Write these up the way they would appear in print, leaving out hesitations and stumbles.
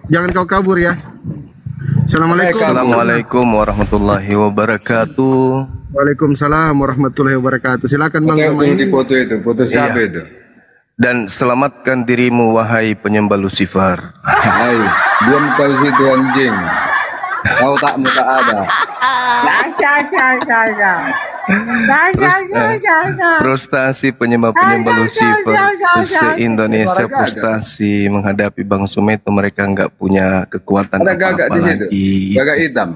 Jangan kau kabur ya. Assalamualaikum. Assalamualaikum warahmatullahi wabarakatuh. Waalaikumsalam warahmatullahi wabarakatuh. Silakan Bang. Di foto itu, foto siapa itu? Dan selamatkan dirimu wahai penyembah Lucifer. Hai, diam kau situ anjing. Kau tak muka ada. Frustasi penyembah-penyembah Lucifer se-Indonesia frustasi menghadapi Bang Sumeto. Mereka nggak punya kekuatan Ada gagak di situ, lagi. gagak hitam.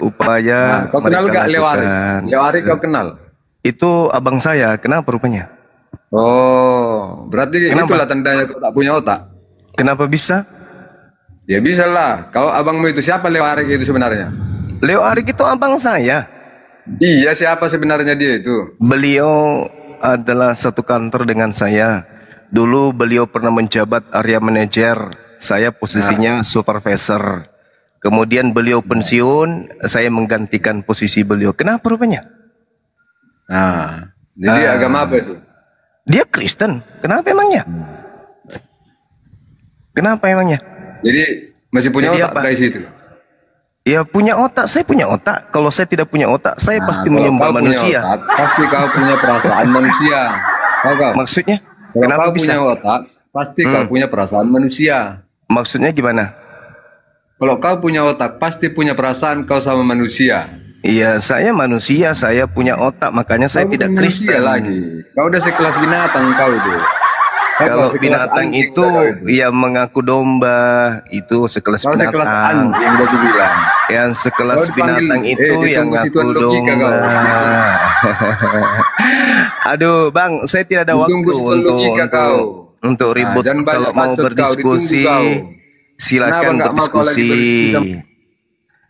Upaya Kau kenal gak Lewari? Lewari kau kenal? Itu abang saya. Kenapa rupanya? Oh, berarti itulah tandanya kau tak punya otak. Kenapa bisa? Ya bisa lah. Kau abangmu itu siapa Lewari itu sebenarnya? Leo Arik itu abang saya. Iya, siapa sebenarnya dia itu? Beliau adalah satu kantor dengan saya. Dulu beliau pernah menjabat area manajer. Saya posisinya supervisor. Kemudian beliau pensiun, saya menggantikan posisi beliau. Kenapa rupanya? Nah, jadi agama apa itu? Dia Kristen. Kenapa emangnya? Kenapa emangnya? Jadi masih punya Jadi otak apa? guys itu. Ya punya otak, saya punya otak. Kalau saya tidak punya otak, saya pasti Kalau menyembah kau punya manusia. otak, pasti kau punya perasaan manusia. Tahu kau? Maksudnya? Kalau Kenapa kau bisa? punya otak, pasti kau punya perasaan manusia. Maksudnya gimana? Kalau kau punya otak, pasti punya perasaan kau sama manusia. Iya, saya manusia, saya punya otak, makanya saya Kau tidak bukan manusia Kristen. lagi. Kau udah sekelas binatang kau itu. Kalau binatang itu ya mengaku domba, itu sekelas Kalau sekelas binatang. anjing udah dibilang. Yang sekelas Kalau dipanggil, binatang itu yang ditunggu ngaku situan logika domba. kau. Aduh, Bang, saya tidak ada waktu Ditunggu situan logika kau. untuk ribut. jangan banyak Kalau mau bacot kau, berdiskusi, ditunggu kau. silakan Kenapa nggak mau kau lagi berdiskusi berdiskusi.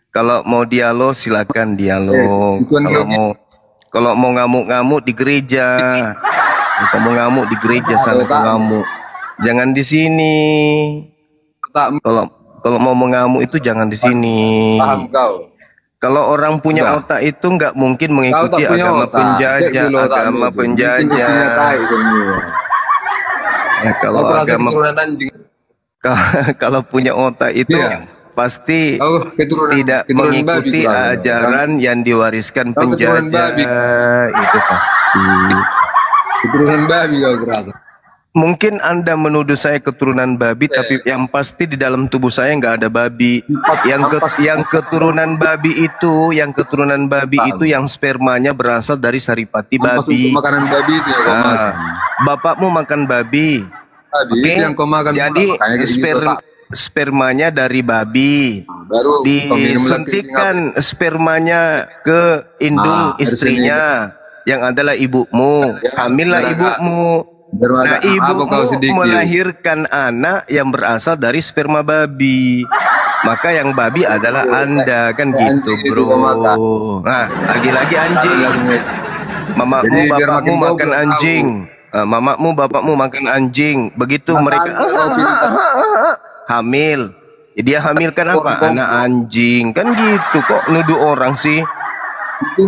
Kalau mau dialog, silakan dialog. situan Kalau mau ngamuk-ngamuk di gereja. Kalau mau ngamuk di gereja sana kau ngamuk. Jangan di sini. Tak Kalau mau mengamuk itu jangan di sini. paham kau. Kalau orang punya otak itu nggak mungkin Kau mengikuti tak punya agama otak. Cek penjajah, dulu otakmu agama itu. Bikin isinya penjajah. tai semua. Ya, kalau Kau terasa agama keturunan anjing. kalau punya otak itu Iya. pasti Kau tidak keturunan babi mengikuti kurang. ajaran yang diwariskan Kau keturunan penjajah. babi. Itu pasti. Keturunan babi kau kerasa. Mungkin Anda menuduh saya keturunan babi, tapi yang pasti di dalam tubuh saya nggak ada babi. Yang keturunan babi itu, yang spermanya berasal dari saripati Ampas babi. untuk makanan babi itu ya kau makan. Bapakmu makan babi. Babi Oke? itu yang kau makan. Jadi Makanya kayak gitu, tak. spermanya dari babi. Baru kau minum lagi, Disuntikkan spermanya ke indung harus istrinya yang adalah ibumu. Hamillah ibumu. Nah, ibumu melahirkan anak yang berasal dari sperma babi. Maka yang babi adalah Anda, kan gitu, bro. Nah, lagi-lagi anjing. Mamamu, bapakmu makan anjing. Mamamu, bapakmu makan anjing. Begitu mereka hamil. Dia hamilkan apa? Anak anjing. Kan gitu, kok nuduh orang sih.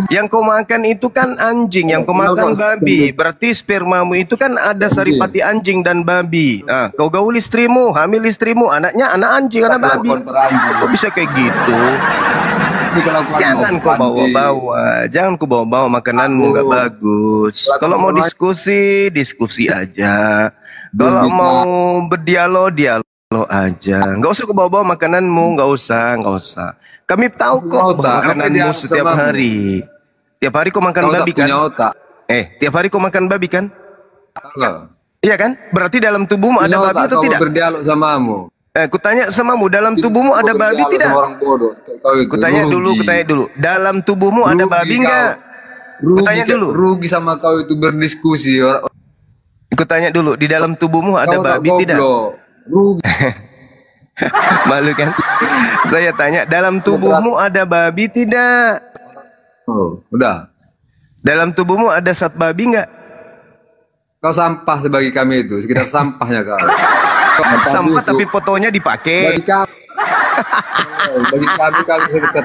Yang kau makan itu kan anjing, yang kau makan babi. Berarti spermamu itu kan ada saripati anjing dan babi. Nah, kau gaul istrimu, hamil istrimu, anaknya anak anjing, anak babi. Kok bisa kayak gitu? Jangan kau bawa-bawa, jangan kau bawa-bawa makananmu, nggak bagus. Kalau mau diskusi, diskusi aja. Kalau mau berdialog, dialog aja. Nggak usah kau bawa-bawa makananmu, nggak usah. Kami tahu kok makananmu setiap hari. Tiap hari kau makan babi kan? Tiap hari kau makan babi kan? Iya kan? Berarti dalam tubuhmu ada babi atau tidak? Berdialog samamu. Kutanya samamu, dalam tubuhmu ada babi tidak? Kutanya dulu. Dalam tubuhmu ada babi enggak? Kutanya dulu. Rugi sama kau itu berdiskusi. Kutanya dulu, di dalam tubuhmu ada babi tidak? Rugi. Malu kan? Saya tanya, dalam tubuhmu ada babi tidak? Oh, udah. Dalam tubuhmu ada zat babi enggak? Kau sampah sebagai kami itu, sekitar sampahnya kau. Sampah tapi fotonya dipakai. Bagi kami sekitar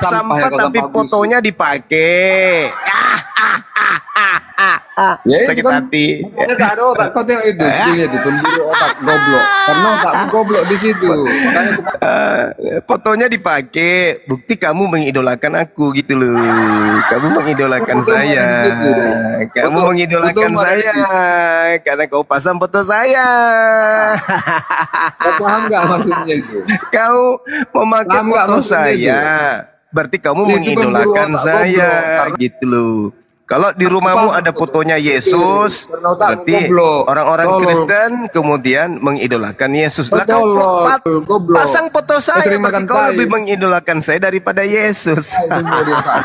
Sampah tapi fotonya dipakai. Ya itu Sakit kan. hati. Makanya tak ada otak. Kau tengok itu, ini tuh pemburu otak goblok. Karena otakmu goblok di situ. Makanya Fotonya dipakai, bukti kamu mengidolakan aku gitu loh. Kamu mengidolakan Foto saya. di situ. Kamu Foto- mengidolakan foto ada di saya situ. karena kau pasang foto saya. Kau paham nggak maksudnya itu? Kau memakai Paham nggak foto maksudnya itu? saya. Berarti kamu Itu mengidolakan pemburu otak saya goblok. gitu loh. Kalau di rumahmu ada fotonya Yesus, Karena otakmu berarti goblok. orang-orang Tolol. Kristen kemudian mengidolakan Yesus. Lah kau Tolol, goblok. pasang foto saya, sering berarti makan kau tai. lebih mengidolakan saya daripada Yesus. Semua dia tahu.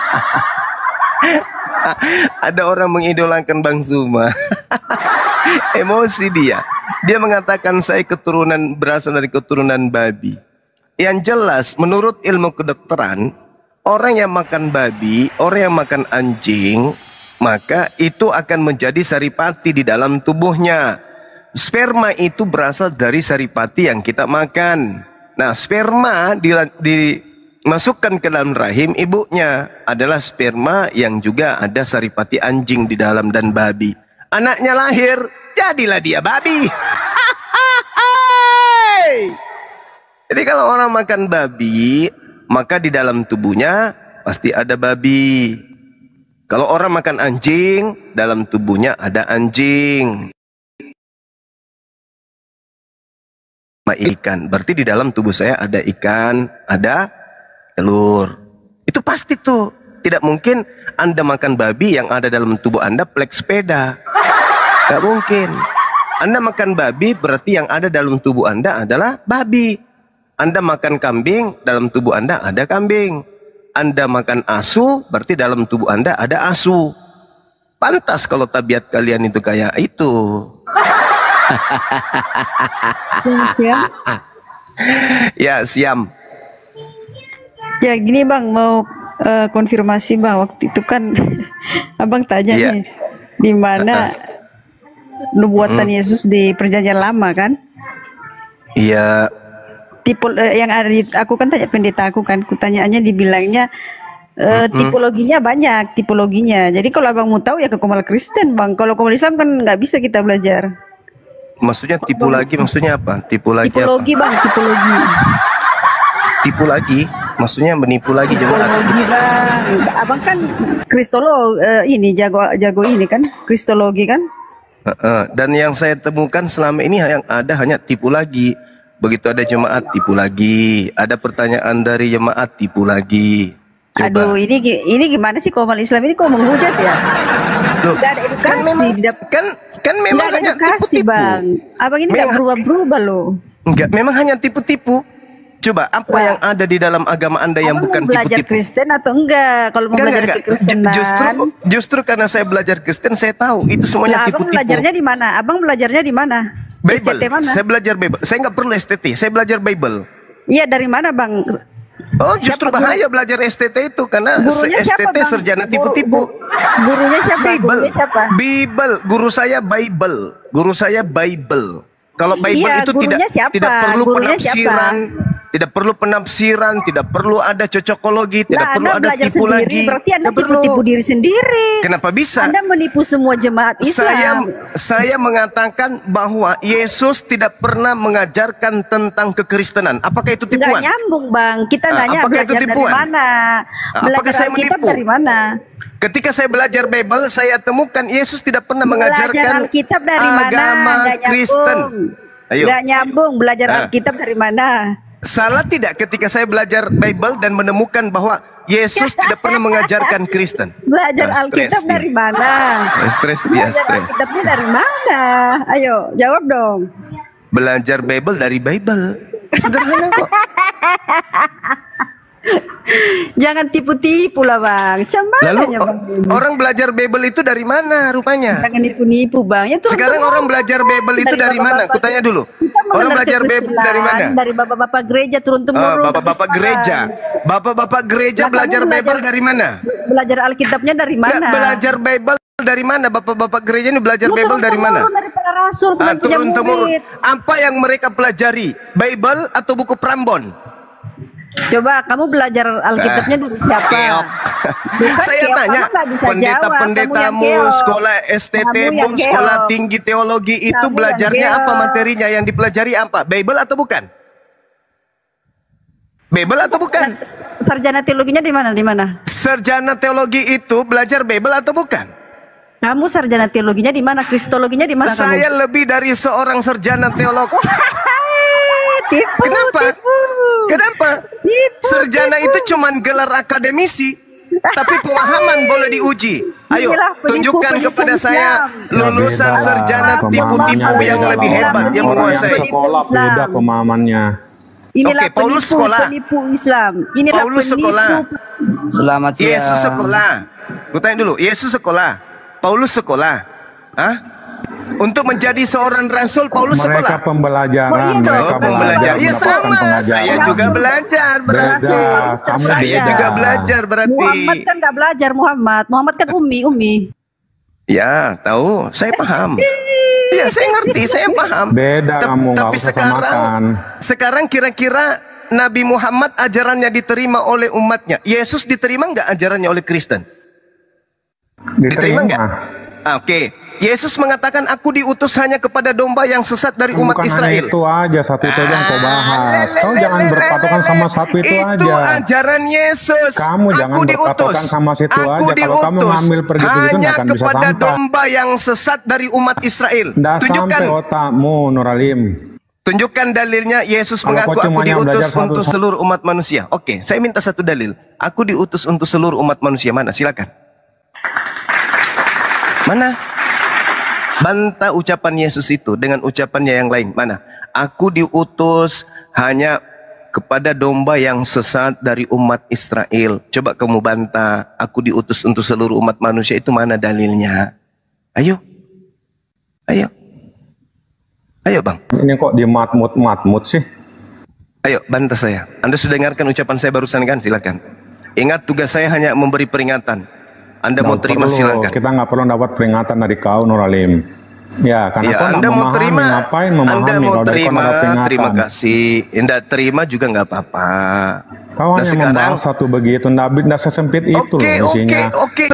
Ada orang mengidolakan Bang Zuma. Emosi dia. Dia mengatakan saya berasal dari keturunan babi. Yang jelas menurut ilmu kedokteran, orang yang makan babi, orang yang makan anjing, maka itu akan menjadi saripati di dalam tubuhnya. Sperma itu berasal dari saripati yang kita makan. Nah, sperma dimasukkan ke dalam rahim ibunya adalah sperma yang juga ada saripati anjing di dalam dan babi. Anaknya lahir, jadilah dia babi. Jadi kalau orang makan babi, maka di dalam tubuhnya pasti ada babi. Kalau orang makan anjing, dalam tubuhnya ada anjing. Ikan, berarti di dalam tubuh saya ada ikan, ada telur. Itu pasti tuh. Tidak mungkin Anda makan babi yang ada dalam tubuh Anda plek sepeda. Gak mungkin. Anda makan babi berarti yang ada dalam tubuh Anda adalah babi. Anda makan kambing, dalam tubuh Anda ada kambing. Anda makan asu, berarti dalam tubuh Anda ada asu. Pantas kalau tabiat kalian itu kayak itu. Siap. Ya, siam. Ya gini Bang, mau konfirmasi Bang, waktu itu kan Abang tanya Iya. nih, di mana nubuatan Yesus di Perjanjian Lama kan? Iya, Tipe yang ada di aku kan tanya pendeta aku kan, kutanyaannya dibilangnya tipologinya banyak, tipologinya. Jadi kalau Abang mau tahu ya ke Komal Kristen Bang. Kalau Komal Islam kan nggak bisa kita belajar. maksudnya tipu lagi, maksudnya apa? Tipu lagi Tipologi apa? Bang, tipologi. Tipu lagi, maksudnya menipu lagi jemaat. Tipologi Bang. Abang kan kristolog ini jago ini kan, kristologi kan? Dan yang saya temukan selama ini yang ada hanya tipu lagi. Begitu ada jemaat tipu lagi, ada pertanyaan dari jemaat tipu lagi. Coba. Aduh, ini gimana sih Komal Islam ini kok menghujat ya? Loh, Nggak ada edukasi, kan memang memang nggak ada hanya edukasi tipu-tipu. Bang. Abang ini nggak Memang- berubah-berubah loh. Enggak, memang hanya tipu-tipu. Coba apa Wah. yang ada di dalam agama Anda yang Abang bukan mau belajar tipu-tipu? Kristen atau enggak? Kalau mau belajar kekristenan, Justru karena saya belajar Kristen, saya tahu itu semuanya lah, Abang tipu-tipu. belajarnya di mana? Abang belajarnya di mana? Bible. STT mana? Saya belajar Bible. Saya nggak perlu STT. Saya belajar Bible. Iya, dari mana Bang? Oh, justru Siapa bahaya belajar STT itu karena Gurunya siapa STT Bang? sarjana tipu-tipu. Gurunya siapa? Bible. Gurunya siapa? Bible. Guru saya Bible. Guru saya Bible. Kalau Bible Iya, itu gurunya siapa? tidak perlu Gurunya penafsiran, tidak perlu penafsiran, tidak perlu ada cocokologi, tidak Lah, perlu Anda ada belajar tipu sendiri, lagi. berarti Anda Tidak perlu. tipu-tipu diri sendiri. Kenapa bisa? Anda menipu semua jemaat Islam. Saya mengatakan bahwa Yesus tidak pernah mengajarkan tentang kekristenan. Apakah itu Nggak tipuan? nyambung Bang. Kita nanya apakah itu belajar dari tipuan? mana? Apakah Belajar saya Alkitab menipu? dari mana? Ketika saya belajar Bible, saya temukan Yesus tidak pernah Belajar mengajarkan Alkitab dari mana? agama Nggak Kristen. nyambung. Ayo. Nggak nyambung. Belajar Ah. Alkitab dari mana? Salah tidak ketika saya belajar Bible dan menemukan bahwa Yesus tidak pernah mengajarkan Kristen? Belajar Ah, Alkitab stres dia. dari mana? Stres dia, Belajar stres. Alkitabnya dari mana? Ayo, jawab dong. Belajar Bible dari Bible. Sederhana kok. Jangan tipu-tipu lah Bang. Cuman Lalu Bang. orang belajar Bible itu dari mana rupanya? Jangan nipu-nipu Bang. Ya, Sekarang orang belajar Bible itu dari mana? bapak-bapak. Kutanya dulu. Kita Orang mengenal belajar Bible kekristenan dari mana? Dari bapak-bapak gereja turun-temurun. Oh, bapak-bapak sampai gereja. sekarang. Bapak-bapak gereja Lah, kamu belajar Bible dari mana? Belajar Alkitabnya dari mana? Nggak, belajar Bible dari mana? Bapak-bapak gereja ini belajar Lu Bible dari mana? turun-temurun dari para rasul, bukan punya Turun-temurun. murid. Apa yang mereka pelajari? Bible atau buku Prambon? Coba kamu belajar Alkitabnya dari siapa? Keok. Saya Keong, tanya, kamu nggak bisa pendeta-pendetamu, jawab, kamu yang keong. sekolah Kamu STT-mu, yang sekolah keong. tinggi teologi itu Kamu yang belajarnya apa keong. materinya? Yang dipelajari apa? Bible atau bukan? Bible atau bukan? Sarjana teologinya di mana? Di mana? Sarjana teologi itu belajar Bible atau bukan? Kamu sarjana teologinya di mana? Kristologinya di mana Saya kamu? lebih dari seorang sarjana teolog. Tipu, Kenapa? tipu. Kenapa? Tipu, Sarjana tipu. itu cuman gelar akademisi, tapi pemahaman boleh diuji. Ayo, Inilah penipu- tunjukkan penipu kepada Islam. saya lulusan beda lah, sarjana tipu-tipu pemahamannya yang beda lebih lah. hebat yang Orang menguasai. yang sekolah Islam. beda pemahamannya. Inilah Oke, Paulus sekolah. penipu Islam. Inilah Paulus penipu. sekolah. Selamat siang. Yesus sekolah. Gue tanya dulu, Yesus sekolah. Paulus sekolah. Hah? Untuk menjadi seorang rasul, Paulus Mereka sekolah. pembelajaran, Oh, iya mereka Oh, pembelajar. Ya mendapatkan sama, pengajaran. saya juga belajar berarti. Beda, kamu Saya beda. juga belajar berarti. Muhammad kan nggak belajar Muhammad kan umi. Ya, tahu, saya paham. Ya, saya ngerti, saya paham. Beda kamu, nggak Tapi usah samakan. sekarang kira-kira Nabi Muhammad ajarannya diterima oleh umatnya. Yesus diterima nggak ajarannya oleh Kristen? Diterima nggak? Oke. Yesus mengatakan, aku diutus hanya kepada domba yang sesat dari umat Bukan hanya Israel. itu aja, satu itu aja yang kau bahas. Kau jangan berpatokan sama satu itu Itu aja. ajaran Yesus. Kamu jangan Aku berpatokan diutus. sama situ Aku aja. Kalau kamu diutus ngambil pergi begitu hanya nggak akan bisa kepada sampai. domba yang sesat dari umat Israel. Nggak Tunjukkan, sampai otakmu, Nuralim. tunjukkan dalilnya. Yesus Kalau mengaku, kau aku cuma yang diutus belajar satu- untuk seluruh umat manusia. Oke, saya minta satu dalil. Aku diutus untuk seluruh umat manusia. Mana? Silakan. Mana? Bantah ucapan Yesus itu dengan ucapannya yang lain. Mana? Aku diutus hanya kepada domba yang sesat dari umat Israel. Coba kamu bantah. Aku diutus untuk seluruh umat manusia, itu mana dalilnya? Ayo. Ayo. Ayo bang. Ini kok di matmut sih? Ayo bantah saya. Anda sudah dengarkan ucapan saya barusan kan? Silakan. Ingat, tugas saya hanya memberi peringatan. Anda mau Nggak terima perlu, silakan. Kita nggak perlu dapat peringatan dari kau, Nuralim. Ya, karena Ya, kau Anda nggak mau memahami, terima, ngapain memahami Anda mau kalau dari kau terima, nggak ada peringatan? terima kasih. Tidak terima juga nggak apa-apa. Kau Nah, hanya sekarang, membahas satu begitu, nggak sesempit itu oke, loh isinya. oke.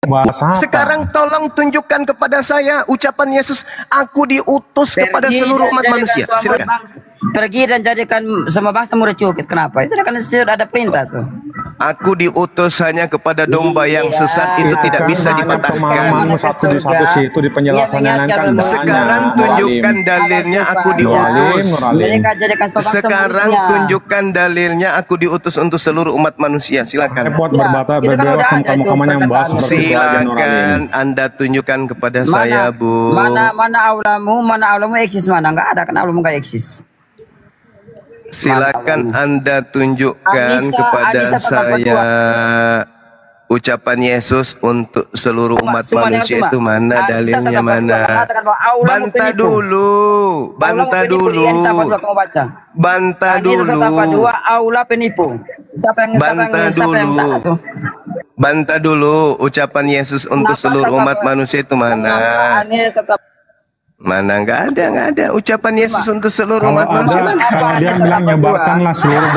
Bahas apa? Sekarang tolong tunjukkan kepada saya ucapan Yesus, aku diutus kepada seluruh umat manusia. Silakan. Pergi dan jadikan semua bangsa murid cukit. Kenapa? Itu kan sudah ada perintah tuh. Aku diutus hanya kepada domba yang sesat, itu Itu tidak kan bisa hanya dipatahkan. pemahamanmu satu di satu situ di penjelasan yang lain kan banyak. Sekarang Nuralim. tunjukkan dalilnya, aku diutus. Nuralim. Sekarang tunjukkan dalilnya, aku diutus untuk seluruh umat manusia. Silakan. Repot Ya, berbata itu kan berbelok udah sama ada kamu itu yang bahas perkataan. seperti itu aja, Nuralim. Silakan Anda tunjukkan kepada saya, Bu. Mana aulamu eksis mana? Enggak ada kan aulamu enggak eksis. Silakan Anda tunjukkan Anissa- kepada Anissa saya ucapan Yesus untuk seluruh umat Cuma manusia dengar itu cuma. mana Anissa dalilnya 142 mana? mengatakan bahwa aulamu Bantah penipu. dulu, bantah dulu, Anissa 42 kamu baca. bantah Anissa dulu, 142 aula penipu. Bantah siapa yang dulu. salah tuh? bantah dulu ucapan Yesus untuk Kenapa seluruh umat kata- manusia itu mana? Anissa tetap Mana? Nggak ada ucapan Yesus untuk seluruh Kalau umat manusia mana? kalau dia bilang nyebarkanlah seluruh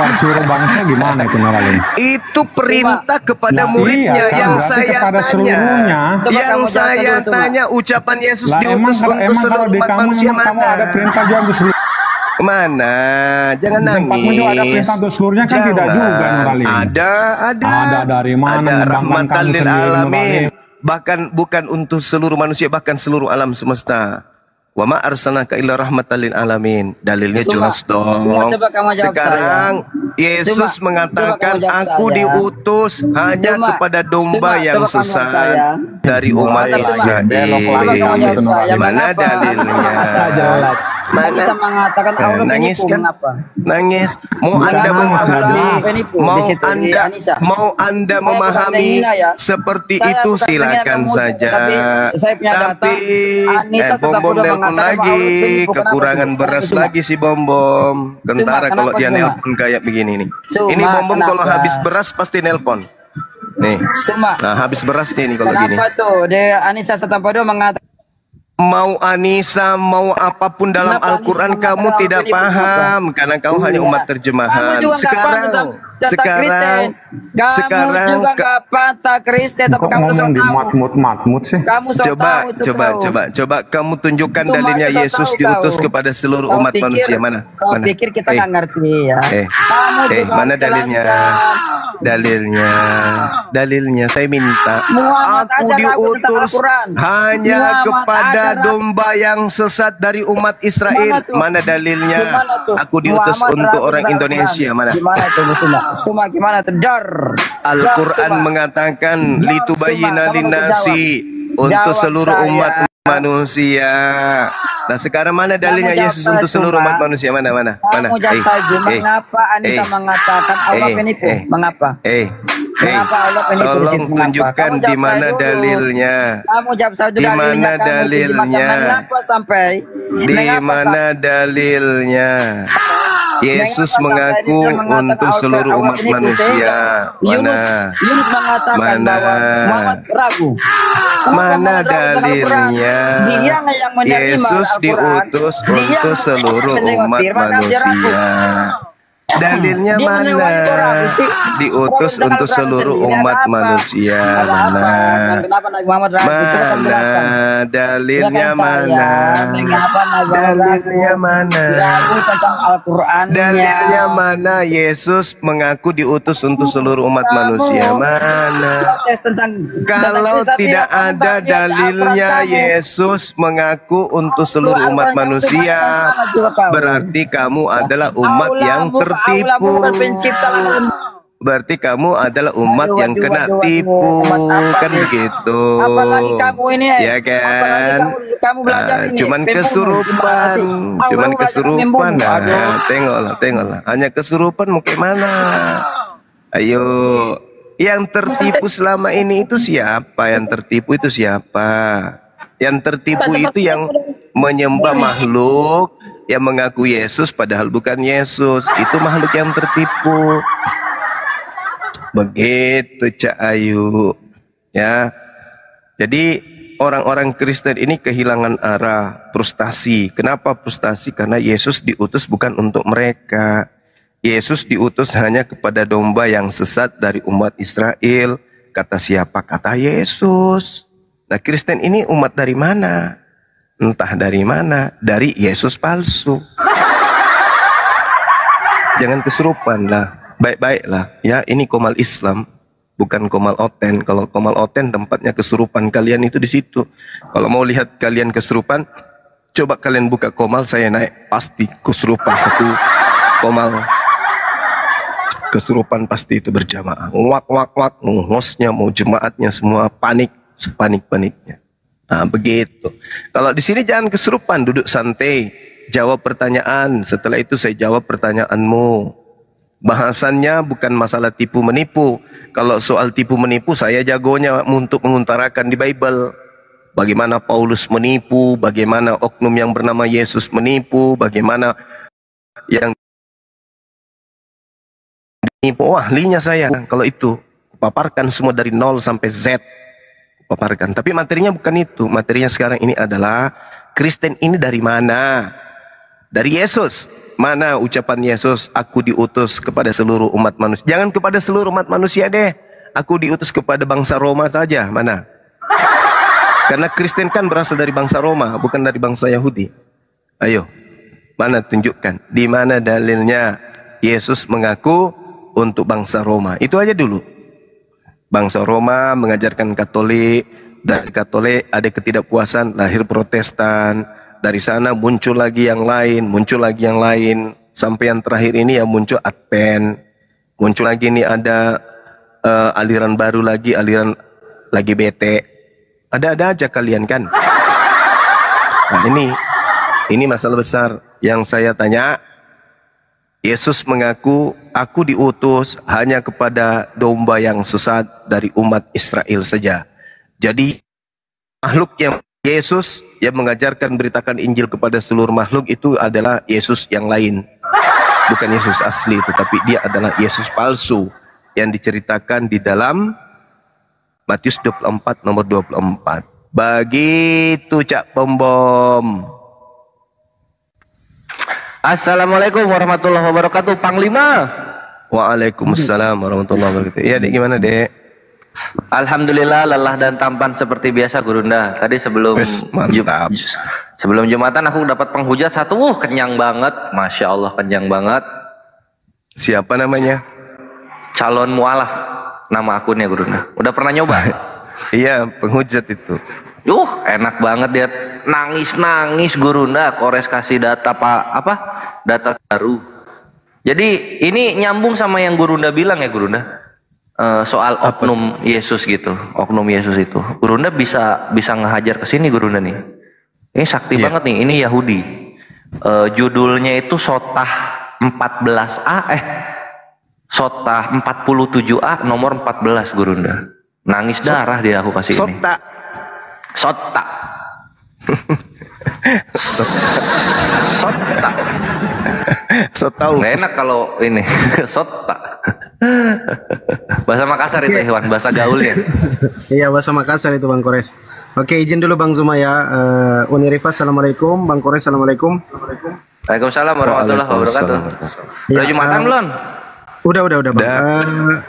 bangsa gimana itu, Nuralim? Itu perintah kepada Lah, muridnya iya kan, yang berarti saya kepada tanya. seluruhnya. Coba Yang kamu jawab saya dulu, coba. tanya ucapan Yesus Lah diutus untuk emang kalau seluruh di umat kamu manusia memang kamu mana? ada perintah juga untuk seluruh. Mana? Jangan Di tempatmu nangis. juga ada perintah untuk seluruhnya kan tidak juga, Nuralim. Ada. Ada dari mana Ada menyumbangkan rahmatan kamu lil sendiri, alamin. Nuralim. Bahkan bukan untuk seluruh manusia, bahkan seluruh alam semesta. Wa ma arsalnaka illa rahmatan lil alamin. Dalilnya Cuma- jelas dong. coba kamu jawab Sekarang Yesus Cuma- mengatakan, coba kamu jawab aku saya. diutus hanya Cuma- kepada domba coba yang kamu jawab sesat saya. dari umat Coba- Israel. belok lagi Coba kamu kamu jawab itu, saya. Nuralim. Mana Mengapa? dalilnya? Jelas. Mana bisa mengatakan Allah Nangis penipu? kan? Mengapa? Nangis. Mau Bukan Anda nangis, memahami, nggak penipu. mau Di situ, di Anda Anissa. mau Anda Saya memahami bukan menghina ya. seperti Saya itu bukan silakan menghina kamu, saja. tapi saya punya data. Tapi Anissa Bom tetap Bom udah nelpon mengatakan bahwa lagi, Allah penipu. kekurangan Kenapa? beras Cuma- lagi si Bom Bom. Kentara Cuma, kalau kenapa dia cuma? nelpon kayak begini nih. Cuma, Ini Bom Bom kalau kenapa? habis beras pasti nelpon. Nih. Cuma Nah, habis beras nih kalau gini. kenapa tuh? Dia Anissa 142 mengatakan Mau Anissa, mau apapun dalam Kenapa Al-Quran Anissa kamu mengatakan tidak Allah penipu? paham karena kau hanya Iya. umat Kamu terjemahan. juga nggak paham Sekarang tentang sekarang juga nggak patah Kristen, tapi Kok kamu tuh so ngomong di tahu. matmut sih? Kamu so coba kamu tunjukkan Cuma dalilnya kita Yesus tahu diutus kau. kepada seluruh Kau umat pikir- manusia. Mana? Kau Mana? pikir kita nggak ngerti ya? Kamu juga Mana harus dalilnya? jelaskan. Dalilnya saya minta. Muhammad Aku ajar aku tentang diutus Al-Quran. hanya Muhammad kepada ajar aku. domba yang sesat dari umat Israel. Gimana tuh? Mana dalilnya? Gimana tuh? Aku diutus Muhammad untuk ragu orang tentang Indonesia. Al-Quran. Mana? Gimana tuh Muslimah? Suma gimana tuh? Dar. Al-Quran Suma. mengatakan Jawab, litubayyina Suma. Kamu linnasi jawab. untuk Jawab seluruh saya. umat manusia. Nah sekarang mana dalilnya Kamu jawab Yesus saya, untuk seluruh Suma. umat manusia? Mana? Kamu jawab saja. Mengapa Anissa mengatakan Allah penipu? Mengapa? Mengapa Allah penipu di Tolong situ? Mengapa? tunjukkan Kamu di jawab mana saya dulu. dalilnya. Kamu jawab saya dulu. Di mana dalilnya? Mengapa sampai? Di mana dalilnya? Yesus mengaku untuk seluruh umat manusia. Mana? Yunus mengatakan Mana? bahwa Muhammad ragu. Kenapa Mana Muhammad ragu tentang Al-Quran? dalilnya? Dia yang menerima Yesus Al-Quran. diutus Dia untuk seluruh menengok umat firman dan dia ragu. manusia. Dalilnya Dia mana? menewani orang sih. Diutus Ragu untuk tentang seluruh Al-Quran sendiri. umat Ada apa? manusia. Ada apa? Mana? Kenapa Nabi Muhammad ragu? Coba kamu jelaskan. Mana? Dalilnya Silakan saya. mana? Mengapa Nabi Dalilnya mana? ragu tentang Al-Qurannya? Dalilnya mana? Yesus mengaku diutus untuk seluruh umat manusia. Mana? Protes tentang Kalau cerita tidak kamu ada baca di dalilnya Al-Quran kamu. Yesus mengaku untuk seluruh umat Al-Quran kamu manusia, baca juga kau. berarti kamu adalah umat yang tertipu. Berarti kamu adalah umat yang kena tipu, kan begitu? Apalagi kamu ini Ya kan? kamu belajar ini Cuman pembunuh. kesurupan, Gimana sih? cuman Kamu belajar kesurupan. pembunuh. Nah, Aduh. tengoklah. Hanya kesurupan mau ke mana? Ayo, yang tertipu selama ini itu siapa? Yang tertipu itu siapa? Yang tertipu itu yang menyembah makhluk, yang mengaku Yesus padahal bukan Yesus. Itu makhluk yang tertipu. Begitu Cak Ayu. Ya. Jadi orang-orang Kristen ini kehilangan arah, frustasi. Kenapa frustasi? Karena Yesus diutus bukan untuk mereka. Yesus diutus hanya kepada domba yang sesat dari umat Israel. Kata siapa? Kata Yesus. Nah, Kristen ini umat dari mana? Entah dari mana. Dari Yesus palsu. Jangan kesurupan lah. Baik-baiklah. Ya, ini Komal Islam. Bukan Komal Oten. Kalau Komal Oten tempatnya kesurupan kalian itu di situ. Kalau mau lihat kalian kesurupan, coba kalian buka Komal, saya naik. Pasti kesurupan satu Komal. Kesurupan pasti itu berjamaah. Wak. Mau hostnya, mau jemaatnya, semua panik. Sepanik-paniknya. Nah, begitu. Kalau di sini jangan kesurupan, duduk santai. Jawab pertanyaan. Setelah itu saya jawab pertanyaanmu. Bahasannya bukan masalah tipu menipu. Kalau soal tipu menipu saya jagonya untuk mengutarakan di Bible. Bagaimana Paulus menipu, bagaimana oknum yang bernama Yesus menipu, bagaimana yang menipu. Oh, ahlinya saya kalau itu. Paparkan semua dari 0 sampai Z. Paparkan. Tapi materinya bukan itu. Materinya sekarang ini adalah Kristen ini dari mana? Dari Yesus. Mana ucapan Yesus? Aku diutus kepada seluruh umat manusia. Jangan kepada seluruh umat manusia deh. Aku diutus kepada bangsa Roma saja. Mana? Karena Kristen kan berasal dari bangsa Roma, bukan dari bangsa Yahudi. Ayo. Mana tunjukkan? Di mana dalilnya Yesus mengaku untuk bangsa Roma? Itu aja dulu. Bangsa Roma mengajarkan Katolik. Dari Katolik ada ketidakpuasan, lahir Protestan. Dari sana muncul lagi yang lain, sampai yang terakhir ini ya muncul Advent. Muncul lagi ini ada aliran baru lagi, aliran lagi bete. Ada-ada aja kalian kan. Nah, ini masalah besar yang saya tanya. Yesus mengaku, aku diutus hanya kepada domba yang sesat dari umat Israel saja. Jadi makhluk yang Yesus yang mengajarkan beritakan Injil kepada seluruh makhluk itu adalah Yesus yang lain. Bukan Yesus asli, tetapi dia adalah Yesus palsu yang diceritakan di dalam Matius 24 nomor 24. Begitu Cak Pembom. Assalamualaikum warahmatullahi wabarakatuh, Panglima. Waalaikumsalam warahmatullahi wabarakatuh. Iya, Dek, gimana, Dek? Alhamdulillah lelah dan tampan seperti biasa Gurunda. Tadi sebelum mantap. sebelum Jumatan aku dapat penghujat satu, kenyang banget, masya Allah kenyang banget. Siapa namanya? Calon mualaf, nama akunnya Gurunda. Udah pernah nyoba? Iya, penghujat itu. Enak banget dia, nangis Gurunda. Kores kasih data data baru. Jadi ini nyambung sama yang Gurunda bilang ya Gurunda. Soal oknum Yesus gitu, oknum Yesus itu. Gurunda bisa ngehajar ke sini Gurunda nih. Ini sakti banget nih, ini Yahudi. Judulnya itu Sotah 14A Sotah 47A nomor 14 Gurunda. Nangis darah dia aku kasih ini. Sota. Sotau. Nggak enak kalau ini sota. Bahasa Makassar itu Iwan, bahasa gaulnya. Iya, bahasa Makassar itu Bang Kores. Oke, izin dulu Bang Zuma ya. Unirifa, assalamualaikum. Bang Kores, assalamualaikum. Waalaikumsalam warahmatullahi wabarakatuh. Udah Jumatan belum? Udah Bang.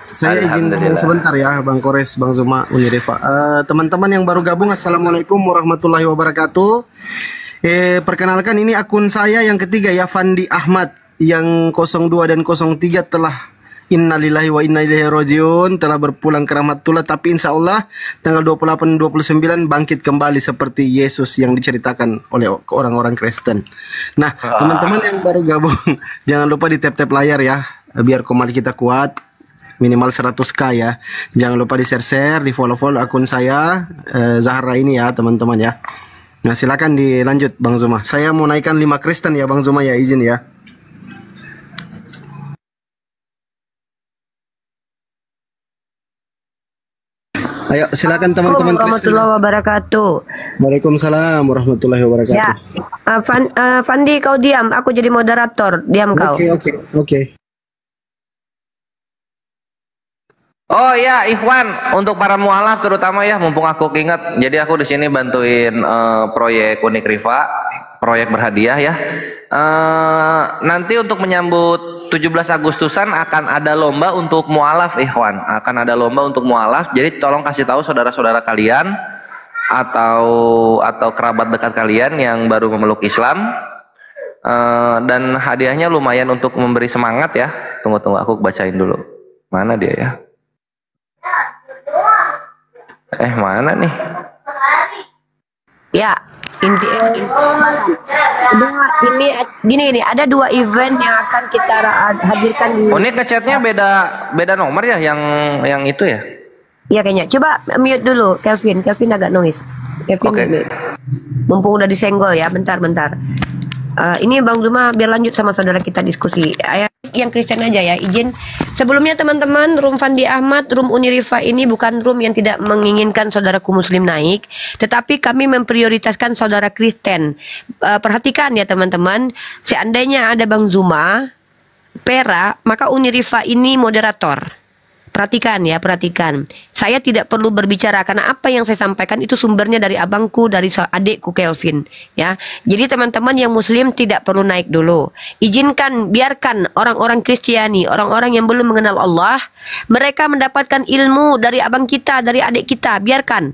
Saya izin ngomong sebentar ya Bang Kores, Bang Zuma, Unirifa. Teman-teman yang baru gabung, assalamualaikum warahmatullahi wabarakatuh. Perkenalkan, ini akun saya yang ketiga ya, Fandi Ahmad, yang 02 dan 03 telah innalillahi wa inna ilaihi rajiun, telah berpulang ke rahmatullah, tapi insya Allah tanggal 28-29 bangkit kembali seperti Yesus yang diceritakan oleh orang-orang Kristen. Nah, teman-teman yang baru gabung, jangan lupa di tap-tap layar ya, biar komal kita kuat, minimal 100k ya. Jangan lupa di share-share, di follow-follow akun saya Zahra ini ya teman-teman ya. Nah, silakan dilanjut Bang Zuma. Saya mau naikkan 5 Kristen ya Bang Zuma ya, izin ya. Ayo silakan teman-teman Kristen. Warahmatullahi wabarakatuh. Waalaikumsalam warahmatullahi wabarakatuh. Ya, Fandi kau diam, aku jadi moderator. Diam kau. Oke. Oh ya, Ikhwan, untuk para mualaf terutama ya, mumpung aku ingat, jadi aku di sini bantuin proyek Unik Rifa, proyek berhadiah ya. Nanti untuk menyambut 17 Agustusan akan ada lomba untuk mualaf, Ikhwan. Akan ada lomba untuk mualaf. Jadi tolong kasih tahu saudara-saudara kalian atau kerabat dekat kalian yang baru memeluk Islam. Dan hadiahnya lumayan untuk memberi semangat ya. Tunggu aku bacain dulu. Mana dia ya? Mana nih? Ya, ini gini, ada 2 event yang akan kita hadirkan di. Oh, ini ngechatnya beda nomor ya, yang itu ya? Iya kayaknya. Coba mute dulu, Kelvin agak noise. Kelvin mute. Mumpung udah disenggol ya, bentar. Ini Bang Zuma biar lanjut sama saudara kita diskusi. Yang Kristen aja ya, izin. Sebelumnya teman-teman, room Fandi Ahmad, room Unirifa ini bukan room yang tidak menginginkan saudaraku muslim naik, tetapi kami memprioritaskan saudara Kristen. Perhatikan ya teman-teman, seandainya ada Bang Zuma, Pera, maka Unirifa ini moderator. Perhatikan. Saya tidak perlu berbicara karena apa yang saya sampaikan itu sumbernya dari abangku, dari adikku Kelvin. Ya, jadi teman-teman yang Muslim tidak perlu naik dulu. Biarkan orang-orang Kristiani, orang-orang yang belum mengenal Allah, mereka mendapatkan ilmu dari abang kita, dari adik kita. Biarkan.